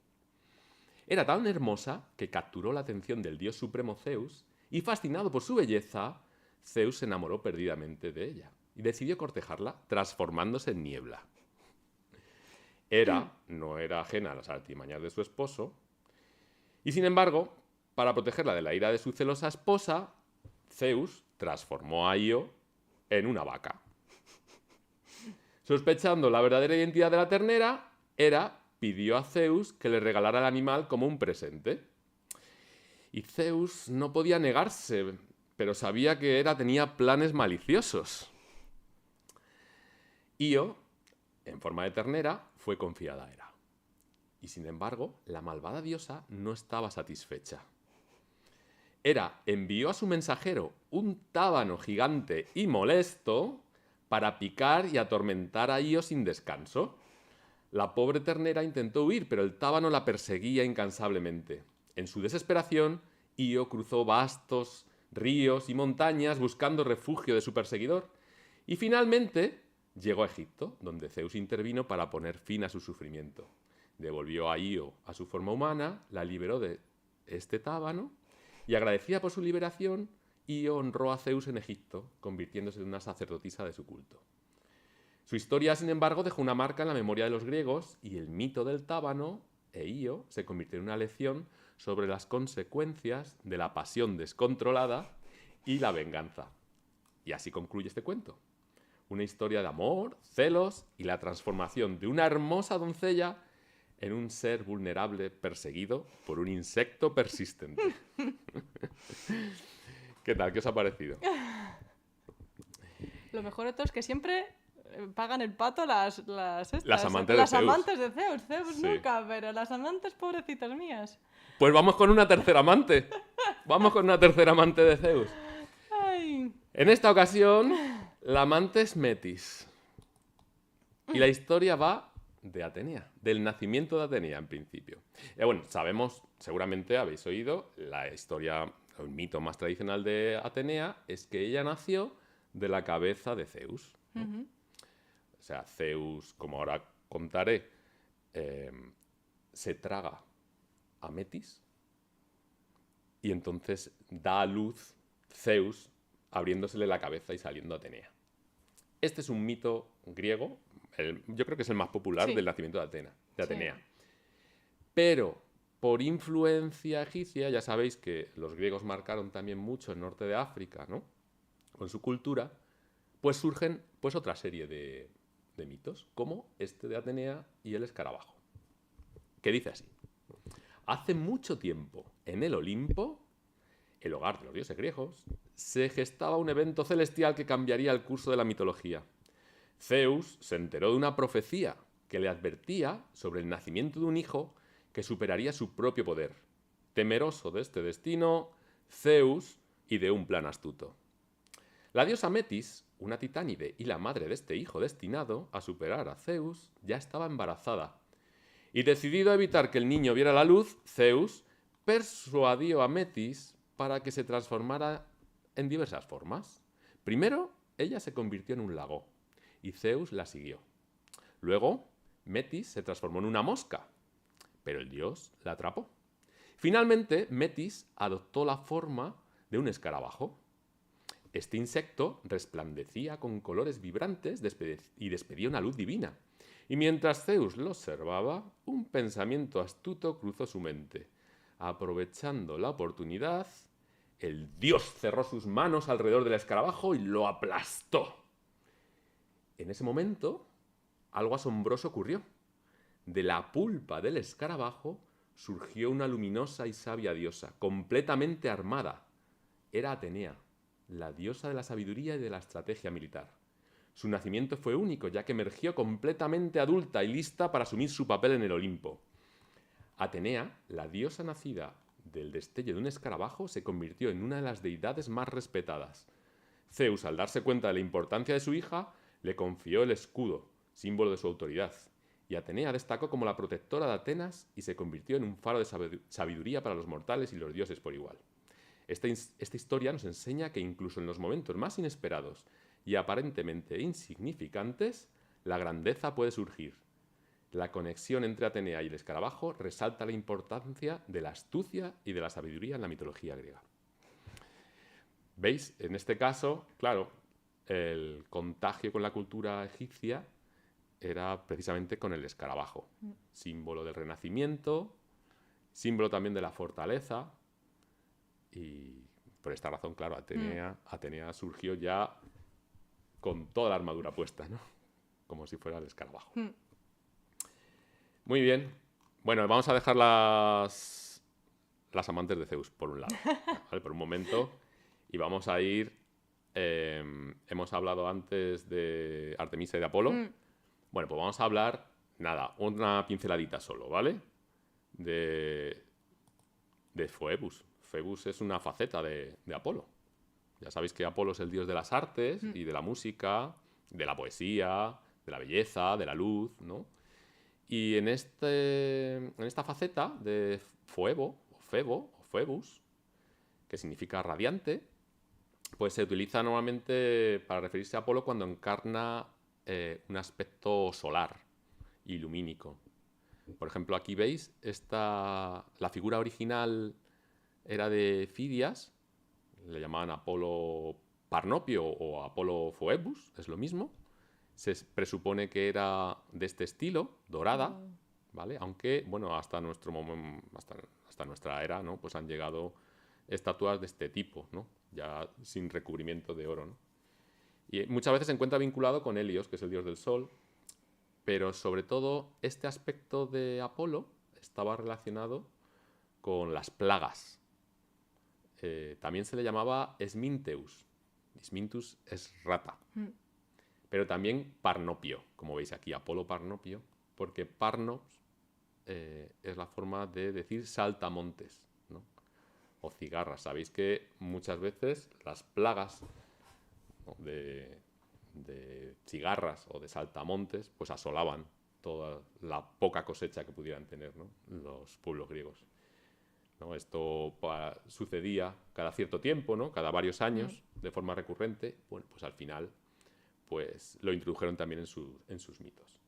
Era tan hermosa que capturó la atención del dios supremo Zeus y, fascinado por su belleza, Zeus se enamoró perdidamente de ella y decidió cortejarla transformándose en niebla. Hera no era ajena a las artimañas de su esposo y, sin embargo, para protegerla de la ira de su celosa esposa, Zeus transformó a Io en una vaca. Sospechando la verdadera identidad de la ternera, Hera pidió a Zeus que le regalara el animal como un presente. Y Zeus no podía negarse, pero sabía que Hera tenía planes maliciosos. Io, en forma de ternera, fue confiada a Hera. Y sin embargo, la malvada diosa no estaba satisfecha. Hera envió a su mensajero un tábano gigante y molesto para picar y atormentar a Io sin descanso. La pobre ternera intentó huir, pero el tábano la perseguía incansablemente. En su desesperación, Io cruzó vastos ríos y montañas buscando refugio de su perseguidor. Y finalmente llegó a Egipto, donde Zeus intervino para poner fin a su sufrimiento. Devolvió a Io a su forma humana, la liberó de este tábano y agradecida por su liberación, Io honró a Zeus en Egipto, convirtiéndose en una sacerdotisa de su culto. Su historia, sin embargo, dejó una marca en la memoria de los griegos y el mito del tábano e Io se convirtió en una lección sobre las consecuencias de la pasión descontrolada y la venganza. Y así concluye este cuento. Una historia de amor, celos y la transformación de una hermosa doncella en un ser vulnerable perseguido por un insecto persistente. ¿Qué tal? ¿Qué os ha parecido? Lo mejor de todo es que siempre pagan el pato las amantes de Zeus. amantes de Zeus. Zeus Sí. nunca, pero las amantes pobrecitas mías. Pues vamos con una tercera amante. Vamos con una tercera amante de Zeus. Ay. En esta ocasión, la amante es Metis. Y la historia va de Atenea, del nacimiento de Atenea en principio. Bueno, sabemos, seguramente habéis oído, la historia, el mito más tradicional de Atenea es que ella nació de la cabeza de Zeus, ¿no? Ujú. O sea, Zeus, como ahora contaré, se traga a Metis y entonces da a luz Zeus abriéndosele la cabeza y saliendo a Atenea. Este es un mito griego, yo creo que es el más popular Sí. del nacimiento de Atenea. Sí. Pero por influencia egipcia, ya sabéis que los griegos marcaron también mucho el norte de África, ¿no? Con su cultura, pues surgen pues otra serie de mitos, como este de Atenea y el escarabajo, que dice así. Hace mucho tiempo, en el Olimpo, el hogar de los dioses griegos, se gestaba un evento celestial que cambiaría el curso de la mitología. Zeus se enteró de una profecía que le advertía sobre el nacimiento de un hijo que superaría su propio poder. Temeroso de este destino, Zeus ideó un plan astuto. La diosa Metis, una titánide y la madre de este hijo destinado a superar a Zeus, ya estaba embarazada. Y decidido a evitar que el niño viera la luz, Zeus persuadió a Metis para que se transformara en diversas formas. Primero, ella se convirtió en un lago y Zeus la siguió. Luego, Metis se transformó en una mosca, pero el dios la atrapó. Finalmente, Metis adoptó la forma de un escarabajo. Este insecto resplandecía con colores vibrantes y despedía una luz divina. Y mientras Zeus lo observaba, un pensamiento astuto cruzó su mente. Aprovechando la oportunidad, el dios cerró sus manos alrededor del escarabajo y lo aplastó. En ese momento, algo asombroso ocurrió. De la pulpa del escarabajo surgió una luminosa y sabia diosa, completamente armada. Era Atenea, la diosa de la sabiduría y de la estrategia militar. Su nacimiento fue único, ya que emergió completamente adulta y lista para asumir su papel en el Olimpo. Atenea, la diosa nacida del destello de un escarabajo, se convirtió en una de las deidades más respetadas. Zeus, al darse cuenta de la importancia de su hija, le confió el escudo, símbolo de su autoridad. Y Atenea destacó como la protectora de Atenas y se convirtió en un faro de sabiduría para los mortales y los dioses por igual. Esta historia nos enseña que incluso en los momentos más inesperados y aparentemente insignificantes, la grandeza puede surgir. La conexión entre Atenea y el escarabajo resalta la importancia de la astucia y de la sabiduría en la mitología griega. ¿Veis? En este caso, claro, el contagio con la cultura egipcia era precisamente con el escarabajo, símbolo del renacimiento, símbolo también de la fortaleza, y por esta razón, claro, Atenea surgió ya con toda la armadura puesta, ¿no? Como si fuera el escarabajo. Muy bien. Bueno, vamos a dejar las amantes de Zeus por un lado, ¿vale? Por un momento, y vamos a ir... hemos hablado antes de Artemisa y de Apolo. Bueno, pues vamos a hablar, nada, una pinceladita solo, ¿vale? De Foebus. Foebus es una faceta de Apolo. Ya sabéis que Apolo es el dios de las artes y de la música, de la poesía, de la belleza, de la luz, ¿no? Y en esta faceta de Febo, o Foebus, que significa radiante, pues se utiliza normalmente para referirse a Apolo cuando encarna un aspecto solar y lumínico. Por ejemplo, aquí veis, la figura original era de Fidias, le llamaban Apolo Parnopio o Apolo Phoebus, es lo mismo. Se presupone que era de este estilo, dorada, ¿vale? Aunque, bueno, hasta nuestra era, ¿no? Pues han llegado estatuas de este tipo, ¿no? Ya sin recubrimiento de oro, ¿no? Y muchas veces se encuentra vinculado con Helios, que es el dios del sol, pero sobre todo este aspecto de Apolo estaba relacionado con las plagas. También se le llamaba Esminteus. Esmintus es rata. Pero también Parnopio, como veis aquí, Apolo Parnopio, porque Parnos es la forma de decir saltamontes, ¿no? O cigarras. Sabéis que muchas veces las plagas, ¿no?, de cigarras o de saltamontes, pues asolaban toda la poca cosecha que pudieran tener, ¿no?, los pueblos griegos, ¿no? Esto sucedía cada cierto tiempo, ¿no?, cada varios años, de forma recurrente. Bueno, pues al final pues lo introdujeron también en sus mitos.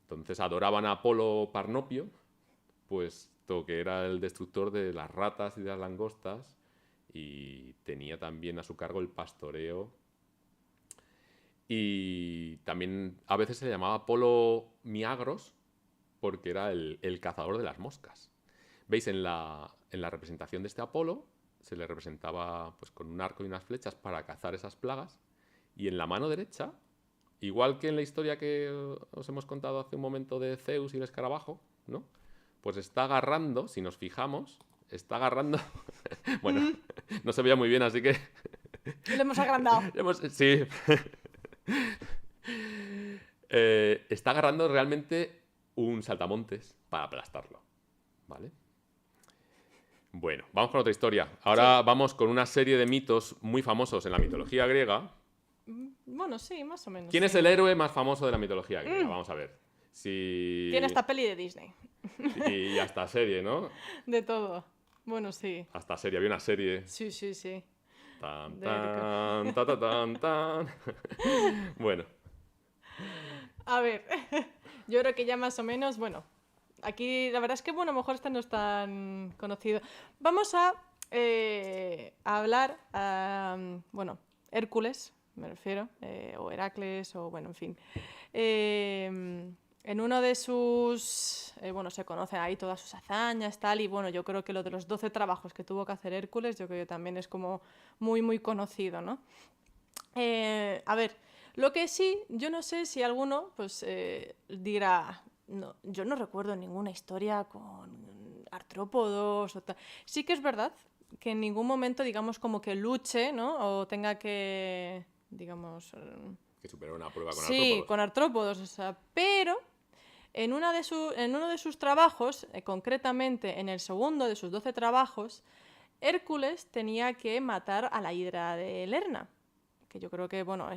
Entonces adoraban a Apolo Parnopio, puesto que era el destructor de las ratas y de las langostas, y tenía también a su cargo el pastoreo. Y también a veces se le llamaba Apolo Miagros, porque era el cazador de las moscas. ¿Veis? En la representación de este Apolo se le representaba pues con un arco y unas flechas para cazar esas plagas. Y en la mano derecha, igual que en la historia que os hemos contado hace un momento de Zeus y el escarabajo, ¿no?, pues está agarrando, si nos fijamos, está agarrando... Bueno, no se veía muy bien, así que... Lo hemos agrandado. Sí. Está agarrando realmente un saltamontes para aplastarlo, ¿vale? Bueno, vamos con otra historia. Ahora vamos con una serie de mitos muy famosos en la mitología griega. Bueno, sí, más o menos. ¿Quién es el héroe más famoso de la mitología griega? Vamos a ver. Tiene esta peli de Disney. Y hasta serie, ¿no? De todo. Bueno, sí. Hasta serie, había una serie. Sí, sí, sí. Tan, tan, ta, ta, tan, tan. Bueno. A ver, yo creo que ya más o menos, bueno, aquí la verdad es que, bueno, a lo mejor este no es tan conocido. Vamos a hablar, bueno, Hércules, me refiero, o Heracles, o bueno, en fin. En uno de sus, bueno, se conocen ahí todas sus hazañas, tal, y bueno, yo creo que lo de los 12 trabajos que tuvo que hacer Hércules, yo creo que también es como muy, muy conocido, ¿no? A ver, lo que sí, yo no sé si alguno, pues, dirá, no, yo no recuerdo ninguna historia con artrópodos o tal. Sí que es verdad que en ningún momento, digamos, como que luche, ¿no? O tenga que, digamos... que superó una prueba con sí, artrópodos. con artrópodos, o sea, pero en uno de sus trabajos, concretamente en el segundo de sus 12 trabajos, Hércules tenía que matar a la hidra de Lerna, que yo creo que, bueno,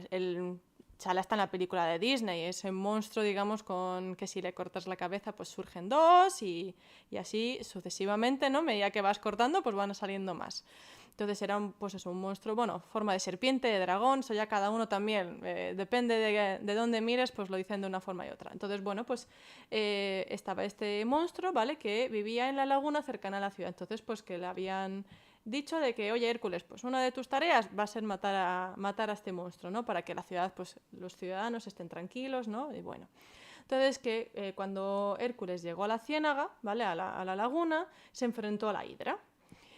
sale hasta en la película de Disney, ese monstruo, digamos, con que si le cortas la cabeza, pues surgen dos y así sucesivamente, ¿no? A medida que vas cortando, pues van saliendo más. Entonces era pues eso, un monstruo, bueno, forma de serpiente, de dragón, eso ya cada uno también, depende de dónde mires, pues lo dicen de una forma y otra. Entonces, bueno, pues estaba este monstruo, ¿vale?, que vivía en la laguna cercana a la ciudad. Entonces, pues que le habían dicho de que, oye, Hércules, pues una de tus tareas va a ser matar a este monstruo, ¿no?, para que la ciudad, pues los ciudadanos estén tranquilos, ¿no? Y bueno... Entonces, que cuando Hércules llegó a la ciénaga, ¿vale?, a la laguna, se enfrentó a la hidra.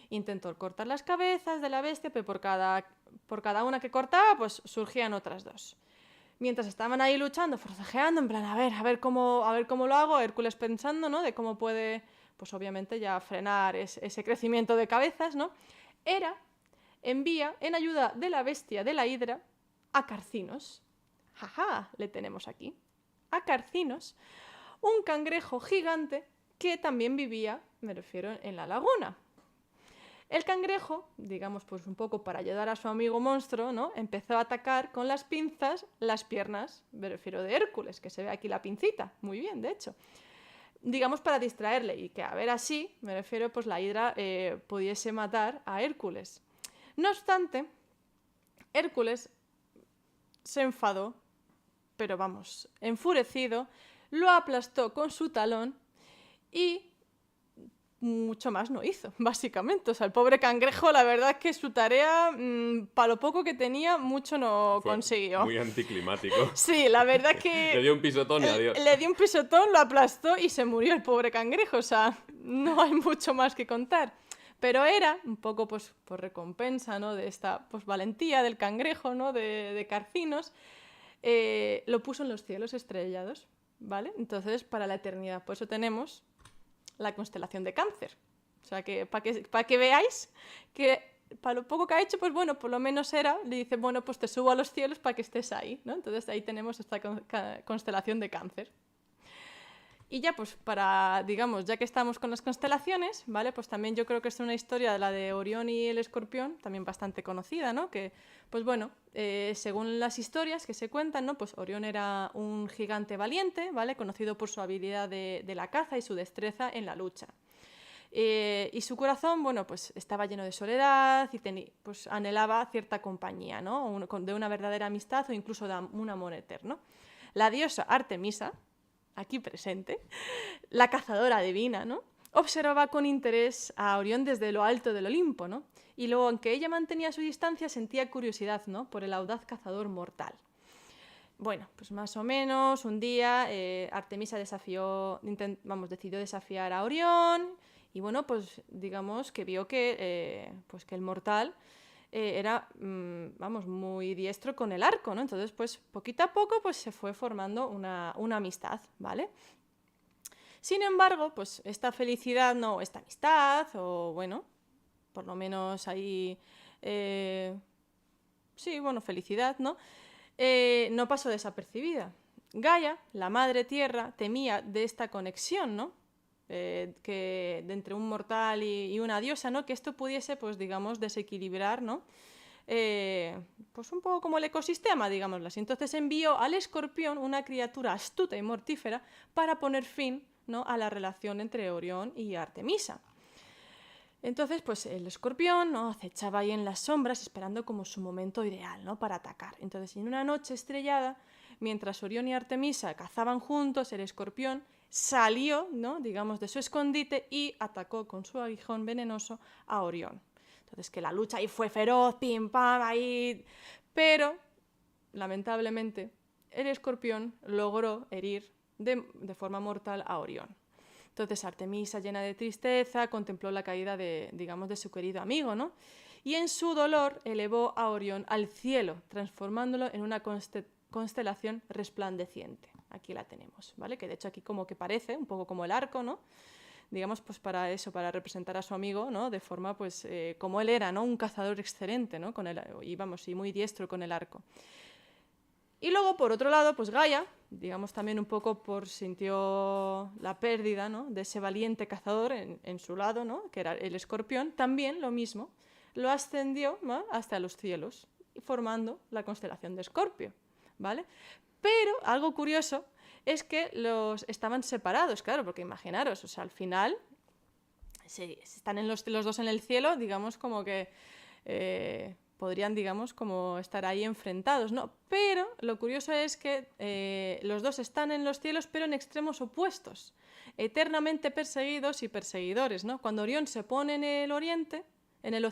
Intentó cortar las cabezas de la bestia, pero por cada una que cortaba, pues surgían otras dos. Mientras estaban ahí luchando, forcejeando, en plan, a ver cómo lo hago, Hércules pensando, ¿no?, de cómo puede, pues obviamente ya frenar ese crecimiento de cabezas, ¿no? Envía en ayuda de la bestia de la hidra a Carcinos. ¡Jaja! Le tenemos aquí. A Carcinos, un cangrejo gigante que también vivía, me refiero, en la laguna. El cangrejo, digamos, pues un poco para ayudar a su amigo monstruo, ¿no?, empezó a atacar con las pinzas las piernas, me refiero, de Hércules, que se ve aquí la pincita, muy bien, de hecho. Digamos, para distraerle y que a ver así, me refiero, pues la hidra pudiese matar a Hércules. No obstante, Hércules se enfadó, pero vamos, enfurecido, lo aplastó con su talón y mucho más no hizo, básicamente. O sea, el pobre cangrejo, la verdad es que su tarea, para lo poco que tenía, mucho no Fue consiguió. muy anticlimático. Sí, la verdad es que Le dio un pisotón y adiós. le dio un pisotón, lo aplastó y se murió el pobre cangrejo. O sea, no hay mucho más que contar. Pero era un poco, pues, por recompensa, ¿no?, de esta, pues, valentía del cangrejo, ¿no?, de Carcinos, lo puso en los cielos estrellados, ¿vale? Entonces, para la eternidad. Por eso tenemos la constelación de Cáncer. O sea, que para que veáis que para lo poco que ha hecho, pues bueno, por lo menos le dice, bueno, pues te subo a los cielos para que estés ahí, ¿no? Entonces ahí tenemos esta constelación de Cáncer. Y ya pues para, digamos, ya que estamos con las constelaciones, ¿vale? Pues también yo creo que es una historia de la de Orión y el Escorpión, también bastante conocida, ¿no? Que, pues bueno, según las historias que se cuentan, ¿no? Pues Orión era un gigante valiente, ¿vale? Conocido por su habilidad de la caza y su destreza en la lucha. Y su corazón, bueno, pues estaba lleno de soledad y pues anhelaba cierta compañía, ¿no? De una verdadera amistad o incluso de un amor eterno. La diosa Artemisa, aquí presente, la cazadora divina, ¿no?, observaba con interés a Orión desde lo alto del Olimpo, ¿no? Y luego, aunque ella mantenía su distancia, sentía curiosidad, ¿no?, por el audaz cazador mortal. Bueno, pues más o menos un día Artemisa decidió desafiar a Orión y bueno, pues digamos que vio que el mortal era, muy diestro con el arco, ¿no? Entonces, pues poquito a poco pues, se fue formando una amistad, ¿vale? Sin embargo, pues esta felicidad, no, esta amistad, o bueno, por lo menos ahí, sí, bueno, felicidad, ¿no? No pasó desapercibida. Gaia, la madre tierra, temía de esta conexión, ¿no? Que de entre un mortal y una diosa, ¿no? Que esto pudiese, pues digamos, desequilibrar, ¿no? Pues un poco como el ecosistema, digámoslo así. Entonces envió al escorpión, una criatura astuta y mortífera, para poner fin, ¿no?, a la relación entre Orión y Artemisa. Entonces, pues el escorpión, ¿no?, acechaba ahí en las sombras, esperando como su momento ideal, ¿no?, para atacar. Entonces, en una noche estrellada, mientras Orión y Artemisa cazaban juntos, el escorpión salió, ¿no?, digamos, de su escondite y atacó con su aguijón venenoso a Orión. Entonces, que la lucha ahí fue feroz, pim, pam, ahí... Pero, lamentablemente, el escorpión logró herir de forma mortal a Orión. Entonces, Artemisa, llena de tristeza, contempló la caída de su querido amigo, ¿no? Y en su dolor elevó a Orión al cielo, transformándolo en una constelación resplandeciente. Aquí la tenemos, ¿vale? Que de hecho aquí como que parece un poco como el arco, ¿no? Digamos, pues para eso, para representar a su amigo, ¿no?, de forma, pues, como él era, ¿no?, un cazador excelente, ¿no?, y muy diestro con el arco. Y luego, por otro lado, pues Gaia, digamos también un poco sintió la pérdida, ¿no?, de ese valiente cazador en su lado, ¿no?, que era el escorpión, también lo mismo, lo ascendió, ¿no?, hasta los cielos, formando la constelación de Escorpio, ¿vale? Pero algo curioso es que estaban separados, claro, porque imaginaros, o sea, al final, si están los dos en el cielo, digamos como que podrían, digamos, como estar ahí enfrentados, ¿no? Pero lo curioso es que los dos están en los cielos, pero en extremos opuestos, eternamente perseguidos y perseguidores, ¿no? Cuando Orión se pone en el oriente, en el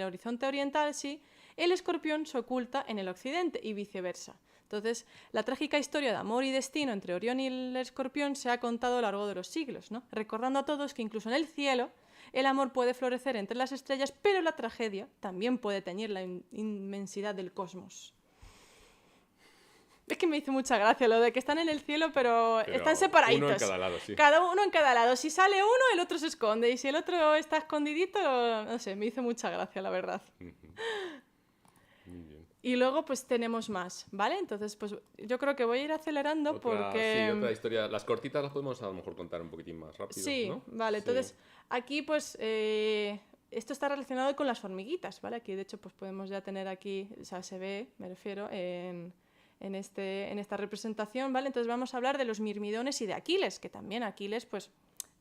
horizonte oriental, sí, el escorpión se oculta en el occidente y viceversa. Entonces, la trágica historia de amor y destino entre Orión y el escorpión se ha contado a lo largo de los siglos, ¿no?, recordando a todos que incluso en el cielo el amor puede florecer entre las estrellas, pero la tragedia también puede teñir la inmensidad del cosmos. Es que me hizo mucha gracia lo de que están en el cielo, pero están separaditos. Uno en cada lado, sí. Cada uno en cada lado. Si sale uno, el otro se esconde. Y si el otro está escondidito, no sé, me hizo mucha gracia, la verdad. Muy bien. Y luego pues tenemos más, ¿vale? Entonces pues yo creo que voy a ir acelerando porque... Sí, otra historia. Las cortitas las podemos a lo mejor contar un poquitín más rápido, sí, ¿no? Vale, entonces aquí pues esto está relacionado con las hormiguitas, ¿vale? Aquí de hecho pues podemos ya tener aquí, o sea, se ve, me refiero, en esta representación, ¿vale? Entonces vamos a hablar de los mirmidones y de Aquiles, que también Aquiles pues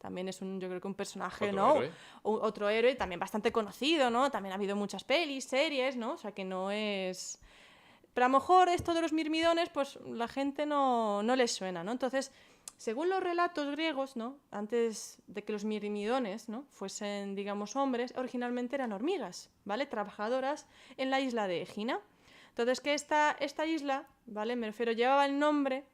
también es yo creo que un personaje, Otro ¿no? héroe. Otro héroe también bastante conocido, ¿no? También ha habido muchas pelis, series, ¿no? O sea que no es... Pero a lo mejor esto de los mirmidones, pues la gente no les suena, ¿no? Entonces, según los relatos griegos, ¿no? Antes de que los mirmidones, ¿no? fuesen, digamos, hombres, originalmente eran hormigas, ¿vale? Trabajadoras en la isla de Egina. Entonces, que esta isla, ¿vale? Me refiero, llevaba el nombre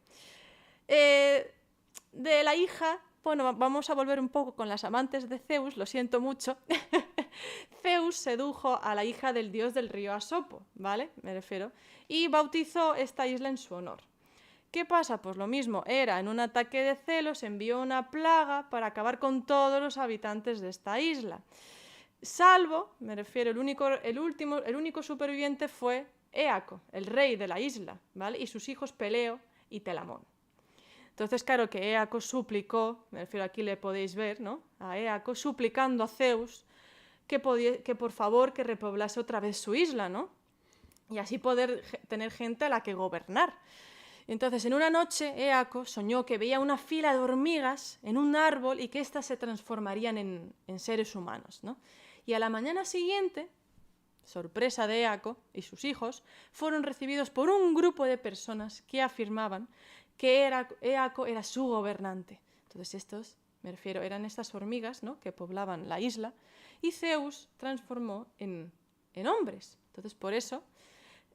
de la hija... Bueno, vamos a volver un poco con las amantes de Zeus, lo siento mucho. Zeus sedujo a la hija del dios del río Asopo, ¿vale? Me refiero. Y bautizó esta isla en su honor. ¿Qué pasa? Pues lo mismo, en un ataque de celos, envió una plaga para acabar con todos los habitantes de esta isla. Salvo, me refiero, el único superviviente fue Éaco, el rey de la isla, ¿vale? Y sus hijos Peleo y Telamón. Entonces, claro que Éaco suplicó, me refiero, aquí le podéis ver, ¿no? A Éaco suplicando a Zeus que por favor que repoblase otra vez su isla, ¿no? Y así poder tener gente a la que gobernar. Entonces, en una noche, Éaco soñó que veía una fila de hormigas en un árbol y que éstas se transformarían en seres humanos, ¿no? Y a la mañana siguiente, sorpresa de Éaco y sus hijos, fueron recibidos por un grupo de personas que afirmaban que Éaco era su gobernante. Entonces estos, me refiero, eran estas hormigas, ¿no? que poblaban la isla, y Zeus transformó en hombres. Entonces por eso,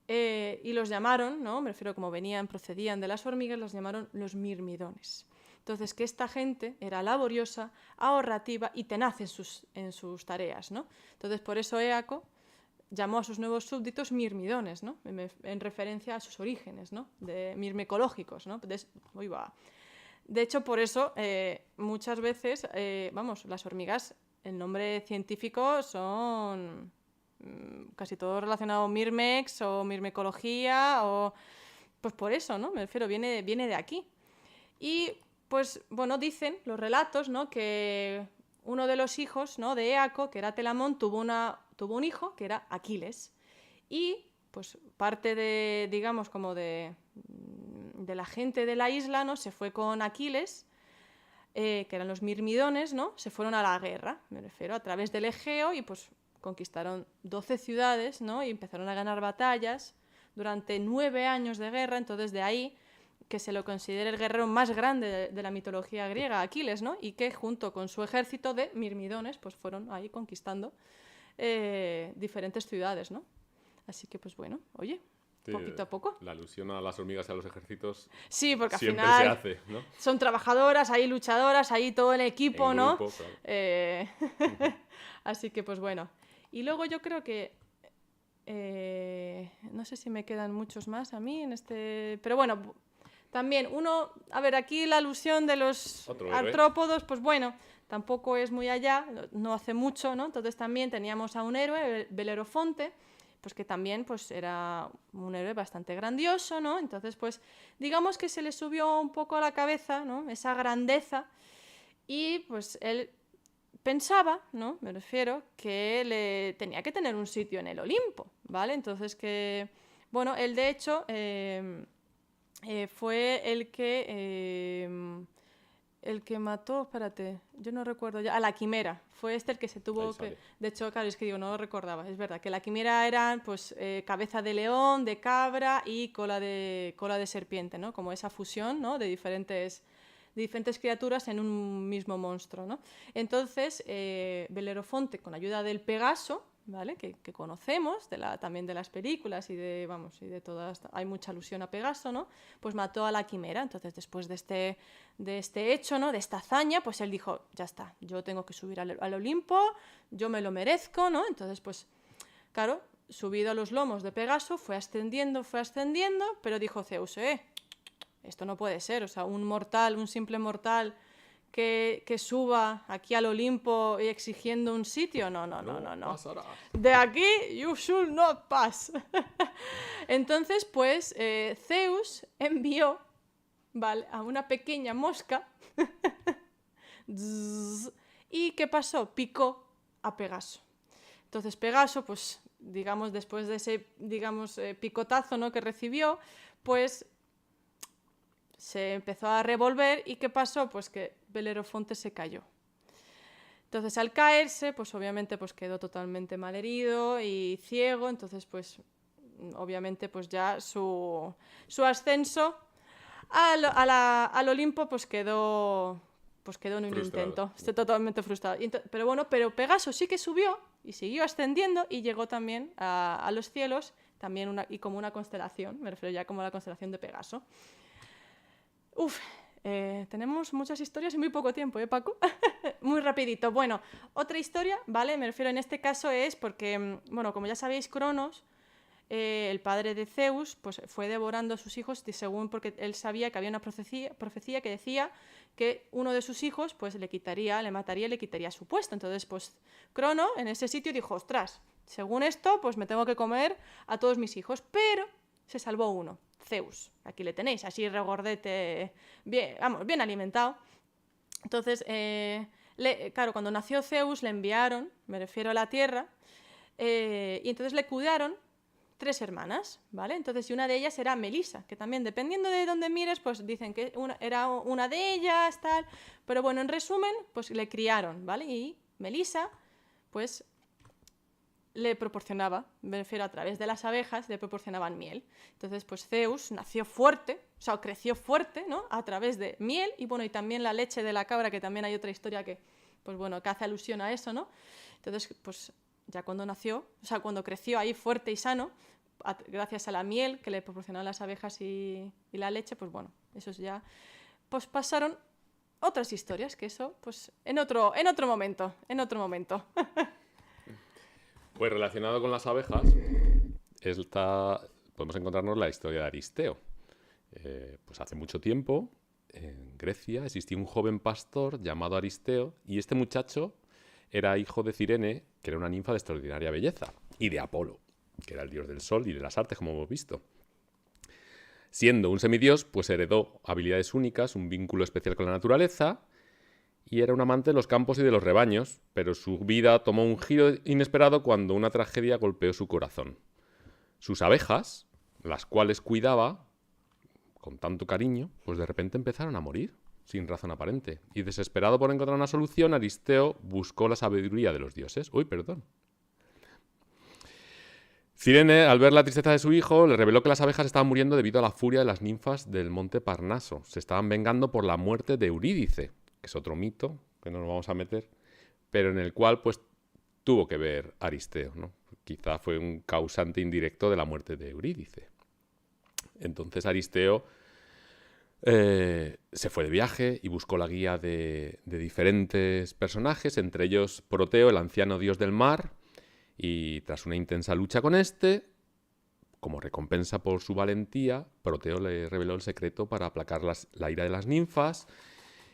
y los llamaron, ¿no? me refiero, como procedían de las hormigas, los llamaron los mirmidones. Entonces que esta gente era laboriosa, ahorrativa y tenaz en sus tareas, ¿no? Entonces por eso Éaco llamó a sus nuevos súbditos mirmidones, ¿no? en referencia a sus orígenes, ¿no? mirmicológicos, ¿no? De hecho, por eso muchas veces, las hormigas, el nombre científico son casi todo relacionado a Mirmex o mirmicología, o pues por eso, ¿no? Me refiero, viene de aquí. Y pues bueno, dicen los relatos, ¿no? que uno de los hijos, ¿no? de Éaco, que era Telamón, tuvo un hijo que era Aquiles. Y pues parte de, digamos, como de la gente de la isla, ¿no? se fue con Aquiles, que eran los mirmidones, ¿no? se fueron a la guerra, me refiero, a través del Egeo, y pues conquistaron 12 ciudades, ¿no? y empezaron a ganar batallas durante 9 años de guerra. Entonces de ahí que se lo considera el guerrero más grande de la mitología griega, Aquiles, ¿no? y que junto con su ejército de mirmidones pues fueron ahí conquistando diferentes ciudades, ¿no? Así que pues bueno, oye, Sí, poquito a poco. La alusión a las hormigas y a los ejércitos Sí, porque al siempre final se hace, ¿no? son trabajadoras, ahí luchadoras, ahí todo el equipo, En ¿no? grupo, claro. Así que pues bueno. Y luego yo creo que no sé si me quedan muchos más a mí en este... Pero bueno, también a ver, aquí la alusión de los Otro héroe. artrópodos, pues bueno, tampoco es muy allá, no hace mucho, ¿no? Entonces también teníamos a un héroe, Belerofonte, pues que también pues era un héroe bastante grandioso, ¿no? Entonces pues digamos que se le subió un poco a la cabeza, ¿no? esa grandeza, y pues él pensaba, ¿no? me refiero, que tenía que tener un sitio en el Olimpo, ¿vale? Entonces que, bueno, él de hecho fue el que mató, espérate, yo no recuerdo ya, a la quimera. Fue el que se tuvo Ahí que... sale. De hecho, claro, es que digo, no lo recordaba, es verdad, que la quimera eran pues cabeza de león, de cabra y cola de serpiente, ¿no? Como esa fusión, ¿no? de diferentes criaturas en un mismo monstruo, ¿no? Entonces, Belerofonte, con ayuda del Pegaso, ¿vale? que conocemos también de las películas y de todas, hay mucha alusión a Pegaso, ¿no? Pues mató a la quimera. Entonces, después de este hecho, ¿no? de esta hazaña, pues él dijo, ya está, yo tengo que subir al Olimpo, yo me lo merezco, ¿no? Entonces, pues, claro, subido a los lomos de Pegaso, fue ascendiendo, pero dijo Zeus, esto no puede ser, o sea, un simple mortal que suba aquí al Olimpo y exigiendo un sitio, no. Pasará. De aquí, you should not pass. Entonces, pues, Zeus envió, ¿vale? a una pequeña mosca. ¿Y qué pasó? Picó a Pegaso. Entonces Pegaso, pues, digamos, después de ese, digamos, picotazo, ¿no? que recibió, pues se empezó a revolver. ¿Y qué pasó? Pues que Belerofonte se cayó, Entonces, al caerse, pues obviamente pues quedó totalmente malherido y ciego. Entonces, pues obviamente pues ya su ascenso al Olimpo pues quedó en un Frustrado. intento. Estoy totalmente frustrado. Pero bueno, pero Pegaso sí que subió y siguió ascendiendo y llegó también a los cielos, también y como una constelación, me refiero ya como la constelación de Pegaso. Uf, tenemos muchas historias y muy poco tiempo, ¿eh, Paco? Muy rapidito. Bueno, otra historia, ¿vale? Me refiero en este caso es porque, bueno, como ya sabéis, Cronos, el padre de Zeus, pues fue devorando a sus hijos según porque él sabía que había una profecía que decía que uno de sus hijos pues le mataría y le quitaría su puesto. Entonces, pues Crono en ese sitio dijo, ostras, según esto, pues me tengo que comer a todos mis hijos, pero se salvó uno, Zeus. Aquí le tenéis, así regordete, bien, vamos, bien alimentado. Entonces, claro, cuando nació Zeus le enviaron, me refiero a la Tierra, y entonces le cuidaron 3 hermanas, ¿vale? Entonces, y una de ellas era Melisa, que también, dependiendo de dónde mires, pues dicen que era una de ellas, tal. Pero bueno, en resumen, pues le criaron, ¿vale? Y Melisa, pues le proporcionaba, me refiero a través de las abejas, le proporcionaban miel. Entonces, pues Zeus nació fuerte, o sea, creció fuerte, ¿no? A través de miel y, bueno, y también la leche de la cabra, que también hay otra historia que, pues bueno, que hace alusión a eso, ¿no? Entonces, pues ya cuando nació, o sea, cuando creció ahí fuerte y sano, gracias a la miel que le proporcionaban las abejas y la leche, pues bueno, esos ya, pues pasaron otras historias, que eso, pues en otro momento. Pues relacionado con las abejas, podemos encontrarnos la historia de Aristeo. Pues hace mucho tiempo, en Grecia, existía un joven pastor llamado Aristeo, y este muchacho era hijo de Cirene, que era una ninfa de extraordinaria belleza, y de Apolo, que era el dios del sol y de las artes, como hemos visto. Siendo un semidios, pues heredó habilidades únicas, un vínculo especial con la naturaleza, y era un amante de los campos y de los rebaños, pero su vida tomó un giro inesperado cuando una tragedia golpeó su corazón. Sus abejas, las cuales cuidaba con tanto cariño, pues de repente empezaron a morir, sin razón aparente. Y desesperado por encontrar una solución, Aristeo buscó la sabiduría de los dioses. Cirene, al ver la tristeza de su hijo, le reveló que las abejas estaban muriendo debido a la furia de las ninfas del monte Parnaso. Se estaban vengando por la muerte de Eurídice, que es otro mito que no nos vamos a meter, pero en el cual pues tuvo que ver Aristeo, ¿no? Quizá fue un causante indirecto de la muerte de Eurídice. Entonces Aristeo se fue de viaje y buscó la guía de diferentes personajes, entre ellos Proteo, el anciano dios del mar, y tras una intensa lucha con este, como recompensa por su valentía, Proteo le reveló el secreto para aplacar la ira de las ninfas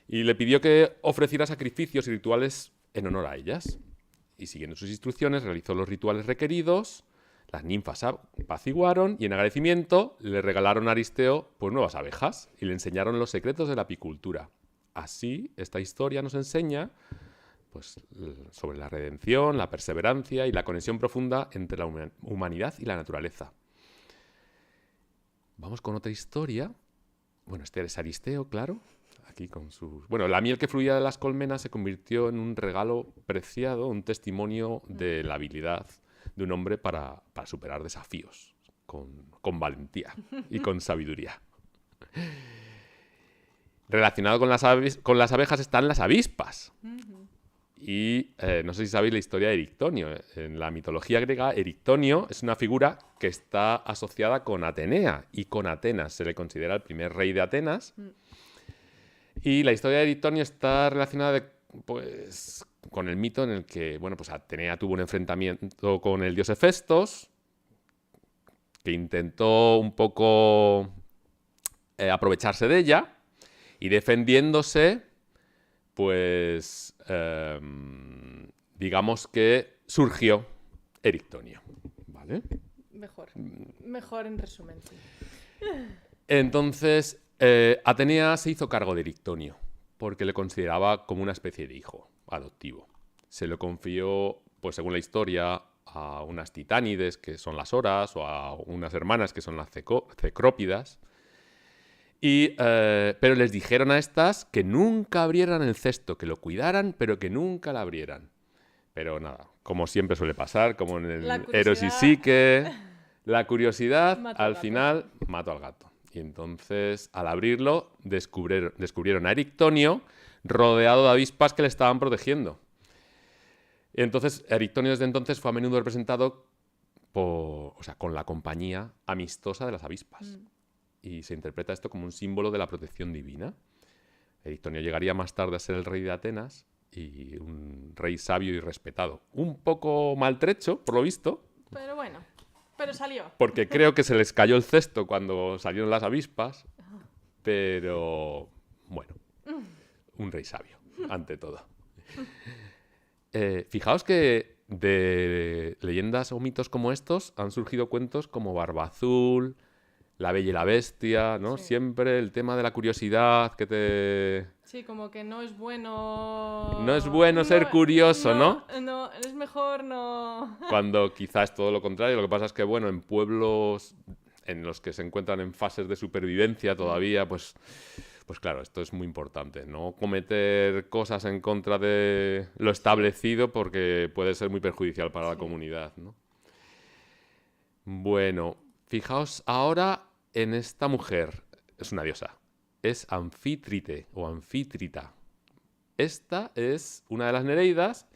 y le pidió que ofreciera sacrificios y rituales en honor a ellas. Y siguiendo sus instrucciones realizó los rituales requeridos, las ninfas apaciguaron y en agradecimiento le regalaron a Aristeo pues, nuevas abejas y le enseñaron los secretos de la apicultura. Así, esta historia nos enseña pues, sobre la redención, la perseverancia y la conexión profunda entre la humanidad y la naturaleza. Vamos con otra historia. Bueno, este es Aristeo, claro. Aquí con sus... Bueno, la miel que fluía de las colmenas se convirtió en un regalo preciado, un testimonio de la habilidad de un hombre para superar desafíos con valentía y con sabiduría. Relacionado con las abejas están las avispas. Y no sé si sabéis la historia de Erictonio. En la mitología griega, Erictonio es una figura que está asociada con Atenea y con Atenas. Se le considera el primer rey de Atenas. Y la historia de Erictonio está relacionada pues, con el mito en el que bueno, pues Atenea tuvo un enfrentamiento con el dios Hefestos, que intentó un poco aprovecharse de ella, y defendiéndose, pues digamos que surgió Erictonio. ¿Vale? Mejor en resumen. Sí. Entonces, Atenea se hizo cargo de Erictonio, porque le consideraba como una especie de hijo adoptivo. Se lo confió, pues según la historia, a unas titánides, que son las Horas, o a unas hermanas, que son las Cecrópidas. Pero les dijeron a estas que nunca abrieran el cesto, que lo cuidaran, pero que nunca lo abrieran. Pero nada, como siempre suele pasar, como en el Eros y Psique, la curiosidad al final mató al gato. Y entonces, al abrirlo, descubrieron a Erictonio rodeado de avispas que le estaban protegiendo. Y entonces, Erictonio desde entonces fue a menudo representado con la compañía amistosa de las avispas. Y se interpreta esto como un símbolo de la protección divina. Erictonio llegaría más tarde a ser el rey de Atenas y un rey sabio y respetado. Un poco maltrecho, por lo visto. Pero bueno, pero salió. Porque creo que se les cayó el cesto cuando salieron las avispas. Pero bueno, un rey sabio, ante todo. Fijaos que de leyendas o mitos como estos han surgido cuentos como Barba Azul, La Bella y la Bestia, ¿no? Sí. Siempre el tema de la curiosidad que te... Sí, como que no es bueno... No es bueno ser curioso, ¿no? No, es mejor no... Cuando quizás es todo lo contrario. Lo que pasa es que, bueno, en pueblos en los que se encuentran en fases de supervivencia todavía, pues claro, esto es muy importante. No cometer cosas en contra de lo establecido porque puede ser muy perjudicial para la comunidad, ¿no? Bueno, fijaos ahora en esta mujer. Es una diosa. Es Anfítrite o Anfítrita. Esta es una de las Nereidas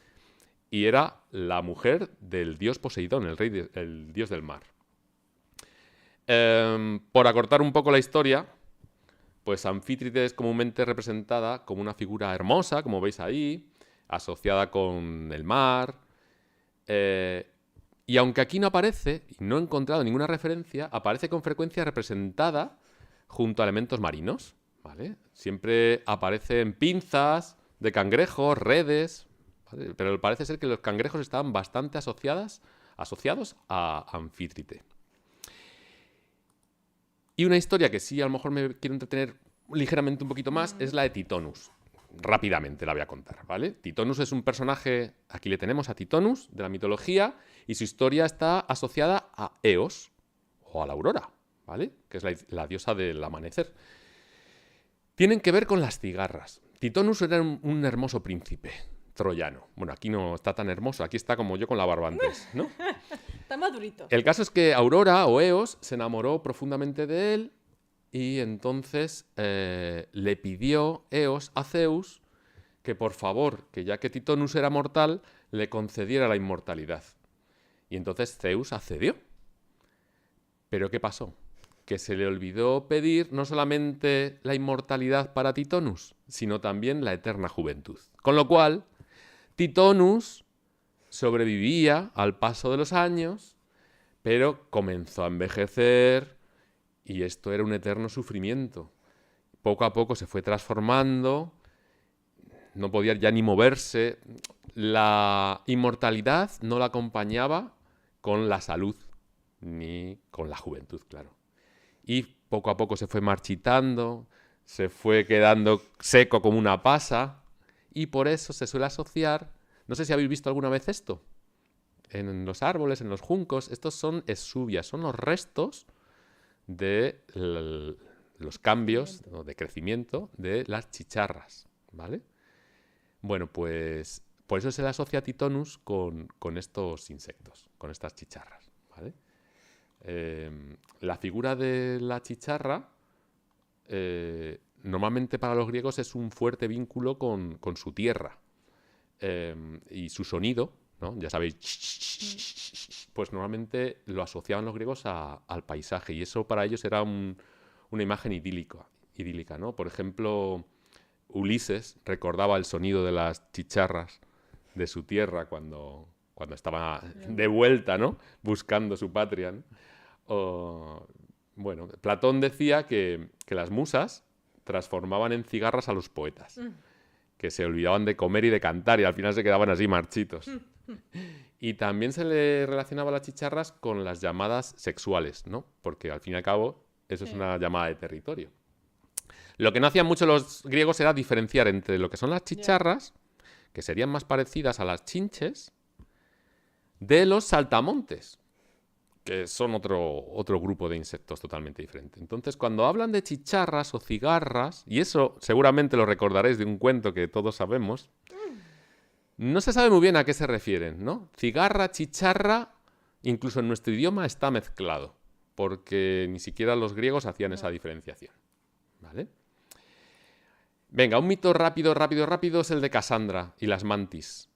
y era la mujer del dios Poseidón, el dios del mar. Por acortar un poco la historia, pues Anfítrite es comúnmente representada como una figura hermosa, como veis ahí, asociada con el mar. Y aunque aquí no aparece, y no he encontrado ninguna referencia, aparece con frecuencia representada junto a elementos marinos, ¿vale? Siempre aparecen pinzas de cangrejos, redes, ¿vale? Pero parece ser que los cangrejos estaban bastante asociados a Anfítrite. Y una historia que sí a lo mejor me quiero entretener ligeramente un poquito más es la de Titonus. Rápidamente la voy a contar, ¿vale? Titonus es un personaje, aquí le tenemos a Titonus, de la mitología, y su historia está asociada a Eos, o a la aurora, ¿vale? Que es la diosa del amanecer. Tienen que ver con las cigarras. Titonus era un hermoso príncipe troyano. Bueno, aquí no está tan hermoso, aquí está como yo con la barba antes, ¿no? Está madurito. El caso es que Aurora, o Eos, se enamoró profundamente de él y entonces le pidió Eos a Zeus que por favor, que ya que Titonus era mortal, le concediera la inmortalidad. Y entonces Zeus accedió. ¿Pero qué pasó? Que se le olvidó pedir no solamente la inmortalidad para Titonus, sino también la eterna juventud. Con lo cual, Titonus sobrevivía al paso de los años, pero comenzó a envejecer y esto era un eterno sufrimiento. Poco a poco se fue transformando, no podía ya ni moverse. La inmortalidad no la acompañaba con la salud, ni con la juventud, claro. Y poco a poco se fue marchitando, se fue quedando seco como una pasa, y por eso se suele asociar, no sé si habéis visto alguna vez esto, en los árboles, en los juncos, estos son exuvias, son los restos de los cambios de crecimiento de las chicharras, ¿vale? Bueno, pues por eso se le asocia a Titonus con estos insectos, con estas chicharras, ¿vale? La figura de la chicharra normalmente para los griegos es un fuerte vínculo con su tierra y su sonido, ¿no? Ya sabéis, pues normalmente lo asociaban los griegos al paisaje y eso para ellos era una imagen idílica, ¿no? Por ejemplo, Ulises recordaba el sonido de las chicharras de su tierra cuando estaba de vuelta, ¿no? Buscando su patria, ¿no? Bueno, Platón decía que las musas transformaban en cigarras a los poetas, que se olvidaban de comer y de cantar y al final se quedaban así marchitos. Y también se le relacionaba las chicharras con las llamadas sexuales, ¿no? Porque al fin y al cabo eso es una llamada de territorio. Lo que no hacían mucho los griegos era diferenciar entre lo que son las chicharras, que serían más parecidas a las chinches, de los saltamontes, que son otro grupo de insectos totalmente diferente. Entonces, cuando hablan de chicharras o cigarras, y eso seguramente lo recordaréis de un cuento que todos sabemos, no se sabe muy bien a qué se refieren, ¿no? Cigarra, chicharra, incluso en nuestro idioma está mezclado, porque ni siquiera los griegos hacían esa diferenciación, ¿vale? Venga, un mito rápido es el de Casandra y las mantis,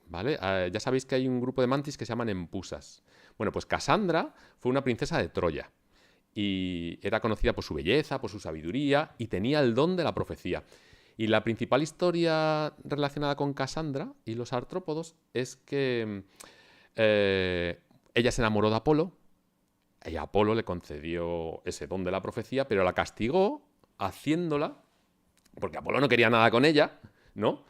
¿vale? Ya sabéis que hay un grupo de mantis que se llaman empusas. Bueno, pues Casandra fue una princesa de Troya y era conocida por su belleza, por su sabiduría y tenía el don de la profecía. Y la principal historia relacionada con Casandra y los artrópodos es que ella se enamoró de Apolo y Apolo le concedió ese don de la profecía, pero la castigó haciéndola, porque Apolo no quería nada con ella, ¿no?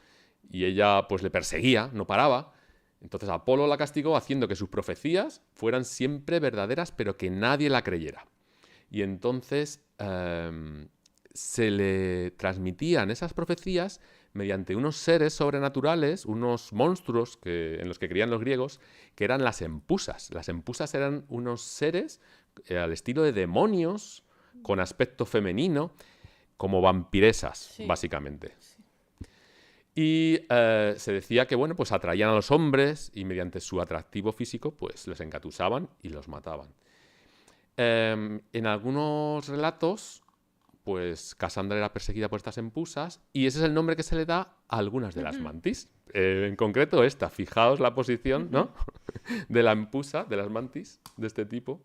Y ella pues le perseguía, no paraba. Entonces Apolo la castigó haciendo que sus profecías fueran siempre verdaderas, pero que nadie la creyera. Y entonces se le transmitían esas profecías mediante unos seres sobrenaturales, unos monstruos en los que creían los griegos, que eran las empusas. Las empusas eran unos seres al estilo de demonios, con aspecto femenino, como vampiresas, sí, básicamente. Sí. Y se decía que, bueno, pues atraían a los hombres y mediante su atractivo físico, pues los engatusaban y los mataban. En algunos relatos, pues Casandra era perseguida por estas empusas y ese es el nombre que se le da a algunas de las mantis. En concreto esta, fijaos la posición, ¿no? De la empusa, de las mantis de este tipo,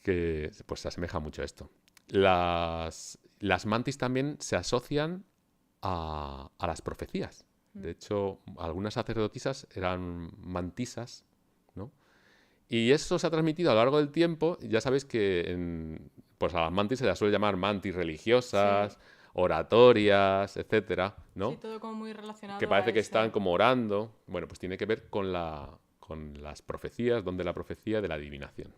que pues se asemeja mucho a esto. Las mantis también se asocian a las profecías. De hecho, algunas sacerdotisas eran mantisas, ¿no? Y eso se ha transmitido a lo largo del tiempo. Ya sabéis que pues a las mantis se las suele llamar mantis religiosas, sí, oratorias, etcétera, ¿no? Sí, todo como muy relacionado. Que parece que están como orando. Bueno, pues tiene que ver con las profecías, donde la profecía de la adivinación.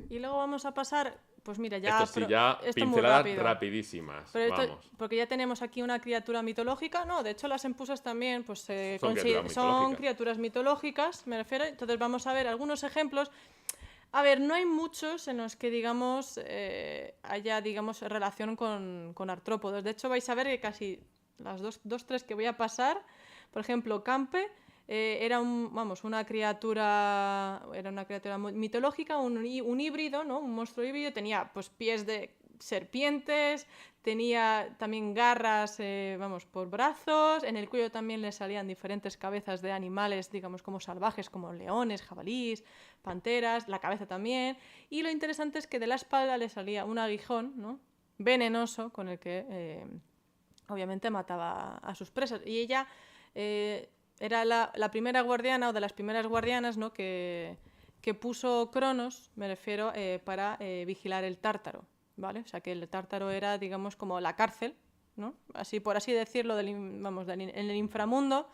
Y luego vamos a pasar, pues mira, ya... Esto sí, ya pinceladas rapidísimas, pero vamos. Porque ya tenemos aquí una criatura mitológica, ¿no? De hecho, las empusas también pues, son criaturas mitológicas, me refiero. Entonces vamos a ver algunos ejemplos. A ver, no hay muchos en los que, digamos, haya, digamos, relación con artrópodos. De hecho, vais a ver que casi las tres que voy a pasar, por ejemplo, Campe, era una criatura mitológica, un híbrido, ¿no? Un monstruo híbrido, tenía pues pies de serpientes, tenía también garras por brazos, en el cuello también le salían diferentes cabezas de animales, digamos, como salvajes, como leones, jabalíes, panteras, la cabeza también, y lo interesante es que de la espalda le salía un aguijón, ¿no? Venenoso, con el que obviamente mataba a sus presas, y ella era la primera guardiana, o de las primeras guardianas, ¿no? que puso Cronos, me refiero, para vigilar el Tártaro, ¿vale? O sea, que el Tártaro era, digamos, como la cárcel, ¿no? Así, por así decirlo, en el inframundo,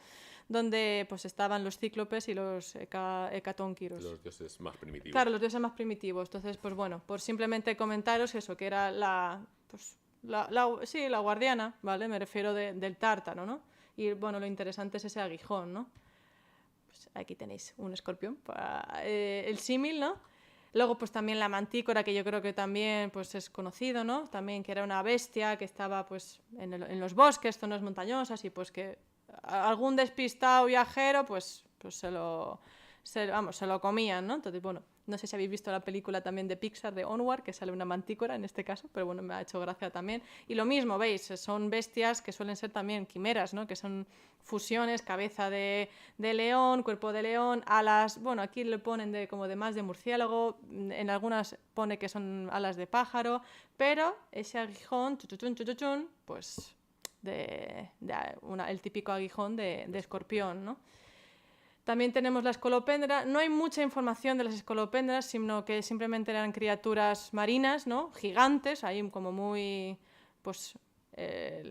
donde pues estaban los cíclopes y los hecatónquiros. Los dioses más primitivos. Claro, los dioses más primitivos. Entonces, pues bueno, por simplemente comentaros eso, que era la guardiana, ¿vale? Me refiero del Tártaro, ¿no? Y bueno, lo interesante es ese aguijón, ¿no? Pues aquí tenéis un escorpión, el símil, ¿no? Luego, pues también la mantícora, que yo creo que también pues, es conocido, ¿no? También que era una bestia que estaba pues, en los bosques, zonas montañosas, y pues que algún despistado viajero pues se lo comían, ¿no? Entonces, bueno, no sé si habéis visto la película también de Pixar, de Onward, que sale una mantícora en este caso, pero bueno, me ha hecho gracia también. Y lo mismo, ¿veis? Son bestias que suelen ser también quimeras, ¿no? Que son fusiones, cabeza de león, cuerpo de león, alas, bueno, aquí le ponen como de más de murciélago, en algunas pone que son alas de pájaro, pero ese aguijón, pues el típico aguijón de escorpión, ¿no? También tenemos la escolopendra. No hay mucha información de las escolopendras, sino que simplemente eran criaturas marinas, ¿no? Gigantes, ahí como muy, pues,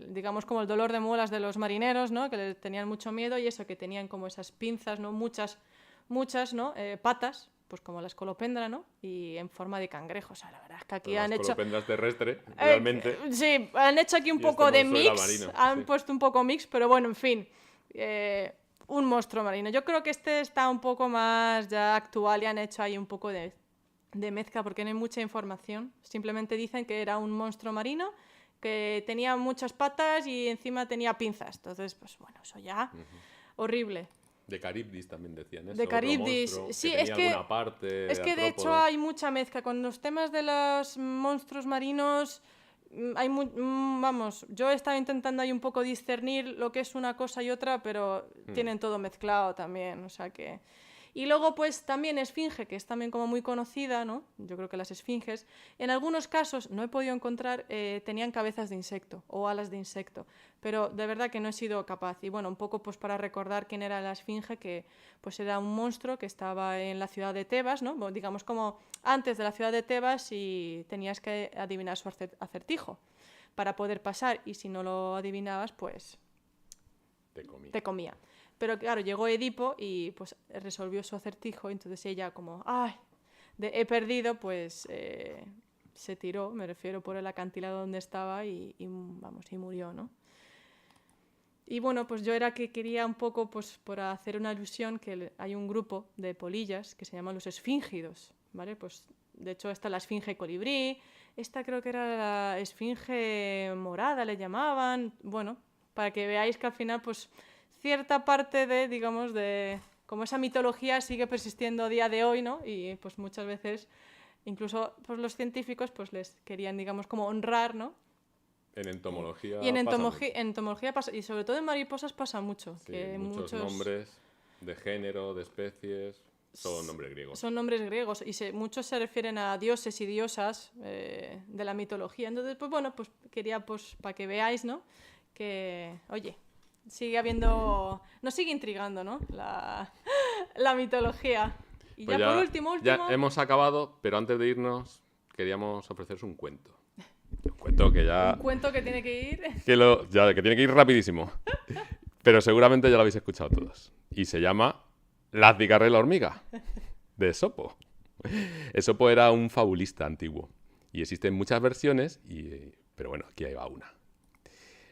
digamos como el dolor de muelas de los marineros, ¿no? Que les tenían mucho miedo, y eso, que tenían como esas pinzas, ¿no? Muchas, ¿no? Patas, pues como la escolopendra, ¿no? Y en forma de cangrejo. O sea, la verdad es que aquí han hecho... escolopendras terrestres, realmente. Sí, han hecho aquí un poco de mix, han puesto un poco mix, pero bueno, en fin... un monstruo marino. Yo creo que este está un poco más ya actual y han hecho ahí un poco de mezcla porque no hay mucha información. Simplemente dicen que era un monstruo marino, que tenía muchas patas y encima tenía pinzas. Entonces, pues bueno, eso ya horrible. De Caribdis también decían eso. De Caribdis, monstruo, sí, que es tenía que alguna parte es que de hecho artrópodo. hay mucha mezcla con los temas de los monstruos marinos. Hay vamos, yo he estado intentando ahí un poco discernir lo que es una cosa y otra, pero tienen todo mezclado también, o sea que... Y luego pues también esfinge, que es también como muy conocida, ¿no? Yo creo que las esfinges, en algunos casos, no he podido encontrar, tenían cabezas de insecto o alas de insecto, pero de verdad que no he sido capaz. Y bueno, un poco pues para recordar quién era la esfinge, que pues era un monstruo que estaba en la ciudad de Tebas, ¿no? Bueno, digamos como antes de la ciudad de Tebas y tenías que adivinar su acertijo para poder pasar y si no lo adivinabas, pues te comía. Pero claro, llegó Edipo y pues resolvió su acertijo, entonces ella como, ¡ay! He perdido, pues se tiró, me refiero, por el acantilado donde estaba y murió, ¿no? Y bueno, pues yo era que quería un poco, pues por hacer una alusión, que hay un grupo de polillas que se llaman los esfíngidos, ¿vale? Pues de hecho está la esfinge colibrí, esta creo que era la esfinge morada, le llamaban, bueno, para que veáis que al final, pues cierta parte de, digamos, de como esa mitología sigue persistiendo a día de hoy, ¿no? Y pues muchas veces, incluso pues, los científicos pues les querían, digamos, como honrar, ¿no? En entomología Y en pasa mucho. entomología pasa, y sobre todo en mariposas pasa mucho. Sí, que muchos nombres de género, de especies, son nombres griegos. Son nombres griegos y muchos se refieren a dioses y diosas de la mitología. Entonces, pues bueno, pues quería, pues para que veáis, ¿no? Que, oye, sigue habiendo... Nos sigue intrigando, ¿no? La mitología. Y Pues ya por último... Ya hemos acabado, pero antes de irnos queríamos ofreceros un cuento. Un cuento que ya... Un cuento que tiene que ir... que tiene que ir rapidísimo. Pero seguramente ya lo habéis escuchado todos. Y se llama La cigarra y la hormiga, de Esopo. Esopo era un fabulista antiguo. Y existen muchas versiones, pero bueno, aquí va una.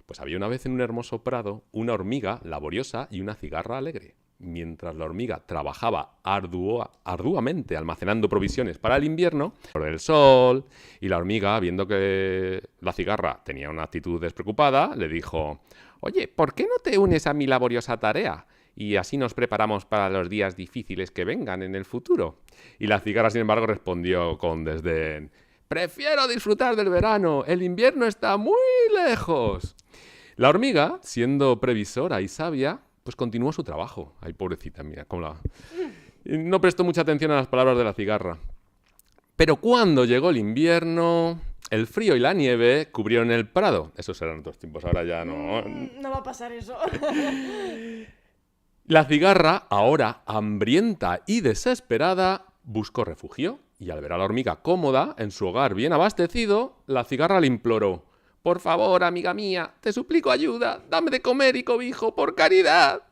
Pues había una vez en un hermoso prado una hormiga laboriosa y una cigarra alegre. Mientras la hormiga trabajaba arduamente almacenando provisiones para el invierno, por el sol, y la hormiga, viendo que la cigarra tenía una actitud despreocupada, le dijo: «Oye, ¿por qué no te unes a mi laboriosa tarea? Y así nos preparamos para los días difíciles que vengan en el futuro». Y la cigarra, sin embargo, respondió con desdén: «Prefiero disfrutar del verano, el invierno está muy lejos». La hormiga, siendo previsora y sabia, pues continuó su trabajo. Ay, pobrecita, mira, cómo la... Y no prestó mucha atención a las palabras de la cigarra. Pero cuando llegó el invierno, el frío y la nieve cubrieron el prado. Esos eran otros tiempos, ahora ya no... No va a pasar eso. La cigarra, ahora hambrienta y desesperada, buscó refugio. Y al ver a la hormiga cómoda, en su hogar bien abastecido, la cigarra le imploró: «Por favor, amiga mía, te suplico ayuda, dame de comer y cobijo, por caridad».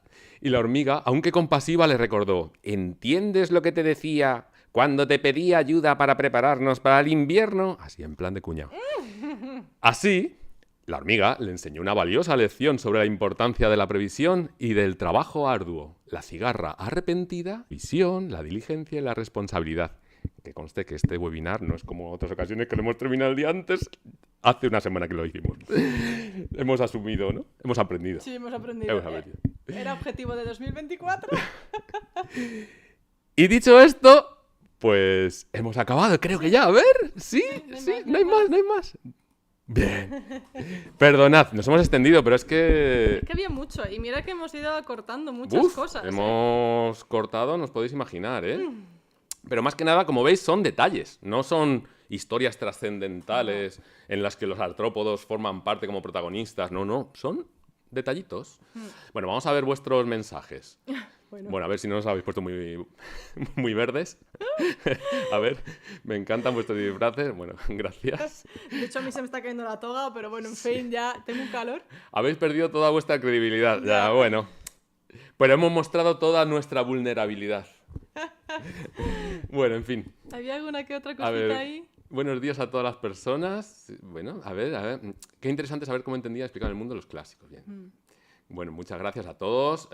Y la hormiga, aunque compasiva, le recordó: «¿Entiendes lo que te decía cuando te pedí ayuda para prepararnos para el invierno?». Así, en plan de cuñado. Así, la hormiga le enseñó una valiosa lección sobre la importancia de la previsión y del trabajo arduo. La cigarra arrepentida, visión, la diligencia y la responsabilidad. Que conste que este webinar no es como otras ocasiones que lo hemos terminado el día antes. Hace una semana que lo hicimos. Hemos asumido, ¿no? Hemos aprendido. Sí, hemos aprendido. Hemos aprendido. Era objetivo de 2024. Y dicho esto, pues hemos acabado. Creo que ya, a ver. Sí, no hay más. Bien. Perdonad, nos hemos extendido, pero es que... Es que había mucho y mira que hemos ido acortando muchas cosas. Hemos cortado, nos podéis imaginar, ¿eh? Pero más que nada, como veis, son detalles. No son historias trascendentales en las que los artrópodos forman parte como protagonistas. No, son detallitos. Bueno, vamos a ver vuestros mensajes. Bueno, a ver si no os habéis puesto muy verdes. A ver, me encantan vuestros disfraces. Bueno, gracias. De hecho, a mí se me está cayendo la toga, pero bueno, en fin, ya tengo un calor. Habéis perdido toda vuestra credibilidad. Ya, bueno. Pero hemos mostrado toda nuestra vulnerabilidad. Bueno, en fin. ¿Había alguna que otra cosita ahí? Buenos días a todas las personas. Bueno, a ver. Qué interesante saber cómo entendía y explicar el mundo los clásicos. Bien. Bueno, muchas gracias a todos.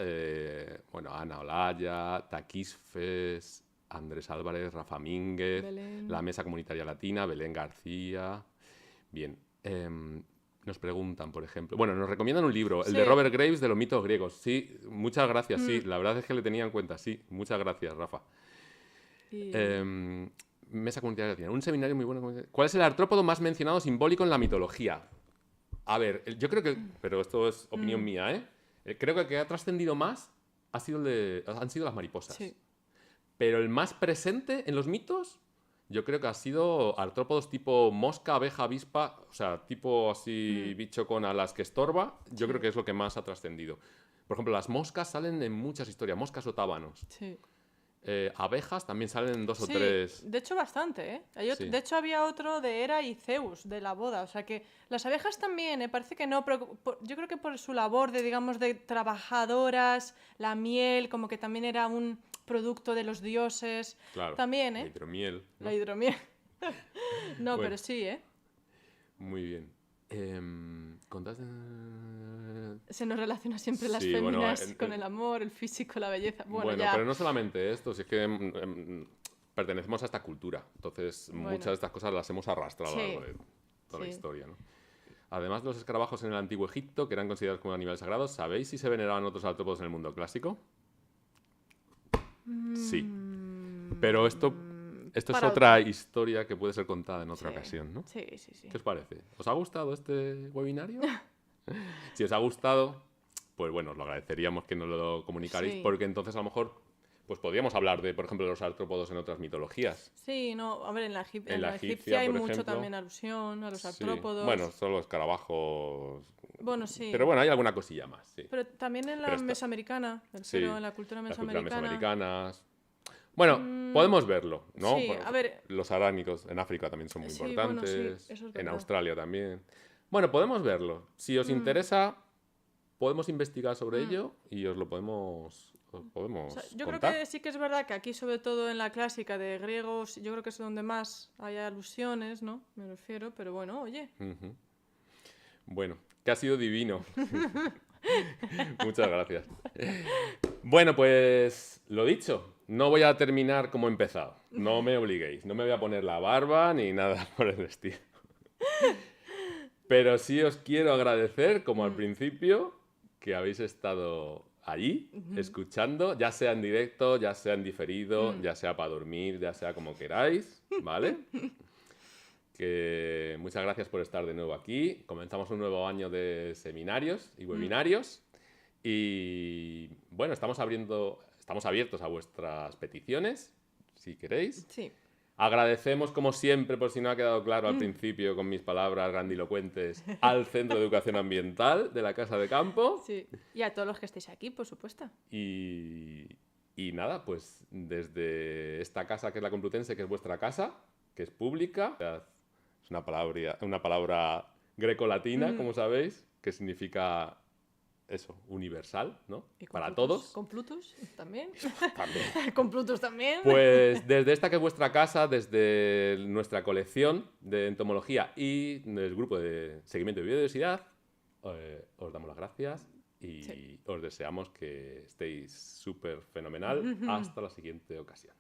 Bueno, Ana Olaya, Taquisfes, Andrés Álvarez, Rafa Mínguez, Belén. la Mesa Comunitaria Latina, Belén García. Bien. Nos preguntan, por ejemplo. Bueno, nos recomiendan un libro, el de Sí. Robert Graves de los mitos griegos. Sí, muchas gracias. Sí, la verdad es que le tenía en cuenta. Sí, muchas gracias, Rafa. Y- Mesa Comunitaria Latina. Un seminario muy bueno. ¿Cuál es el artrópodo más mencionado simbólico en la mitología? A ver, yo creo que. Pero esto es opinión mía, ¿eh? Creo que el que ha trascendido más han sido las mariposas. Sí. Pero el más presente en los mitos, yo creo que ha sido artrópodos tipo mosca, abeja, avispa, o sea, tipo así bicho con alas que estorba. Yo creo que es lo que más ha trascendido. Por ejemplo, las moscas salen en muchas historias, moscas o tábanos. Sí. Abejas también salen en 2 o Sí, 3. de hecho bastante, ¿eh? Sí. De hecho había otro de Hera y Zeus, de la boda. O sea que las abejas también, parece que no, pero yo creo que por su labor de, digamos, de trabajadoras, la miel, como que también era un producto de los dioses. Claro. También, La ¿eh? hidromiel, ¿no? La hidromiel. No, Bueno. pero sí, ¿eh? Muy bien. ¿Contaste? Se nos relaciona siempre las Sí, bueno, féminas con el amor, el físico, la belleza. Bueno, ya. pero no solamente esto, si es que pertenecemos a esta cultura. Entonces, Bueno. muchas de estas cosas las hemos arrastrado a lo Sí. largo de toda la Sí. historia, ¿no? Además de los escarabajos en el antiguo Egipto, que eran considerados como animales sagrados, ¿sabéis si se veneraban otros artrópodos en el mundo clásico? Sí. Pero esto es para otra historia que puede ser contada en otra Sí. ocasión, ¿no? Sí, sí, sí. ¿Qué os parece? ¿Os ha gustado este webinario? Si os ha gustado, pues bueno, os lo agradeceríamos que nos lo comunicarais, Sí. porque entonces a lo mejor pues podríamos hablar de, por ejemplo, de los artrópodos en otras mitologías. Sí, no, a ver, en la, En la egipcia egipcia, hay por mucho ejemplo. también alusión a los Sí. artrópodos. Bueno, solo escarabajos. Bueno, sí. Pero bueno, hay alguna cosilla más, sí. Pero también en la Pero está- mesoamericana, Sí, en la cultura Las culturas mesoamericana. mesoamericanas. Bueno, podemos verlo, ¿no? sí, Bueno, a ver. Los aránicos en África también son muy Sí, bueno, importantes. sí, eso es En verdad. Australia también. Bueno, podemos verlo. Si os interesa, podemos investigar sobre ello y os lo podemos O sea, yo contar. creo que sí que es verdad que aquí, sobre todo en la clásica de griegos, yo creo que es donde más hay alusiones, ¿no? Me refiero, pero bueno, oye. Ujú. Bueno, que ha sido divino. Muchas gracias. Bueno, pues lo dicho, no voy a terminar como he empezado. No me obliguéis, no me voy a poner la barba ni nada por el estilo. Pero sí os quiero agradecer, como al principio, que habéis estado allí, escuchando, ya sea en directo, ya sea en diferido, ya sea para dormir, ya sea como queráis, ¿vale? Que muchas gracias por estar de nuevo aquí. Comenzamos un nuevo año de seminarios y webinarios. Y bueno, estamos abiertos a vuestras peticiones, si queréis. Sí. Agradecemos, como siempre, por si no ha quedado claro al principio con mis palabras grandilocuentes, al Centro de Educación Ambiental de la Casa de Campo. Sí. Y a todos los que estéis aquí, por supuesto. Y nada, pues desde esta casa que es la Complutense, que es vuestra casa, que es pública, es una palabra greco-latina, como sabéis, que significa eso, universal, ¿no? ¿Y con Para Plutus? todos. ¿Con Plutus también? También. ¿Con Plutus también? Pues desde esta que es vuestra casa, desde nuestra colección de entomología y del grupo de seguimiento de biodiversidad, os damos las gracias y Sí. os deseamos que estéis súper fenomenal hasta la siguiente ocasión.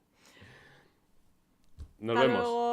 Nos Hasta vemos. luego.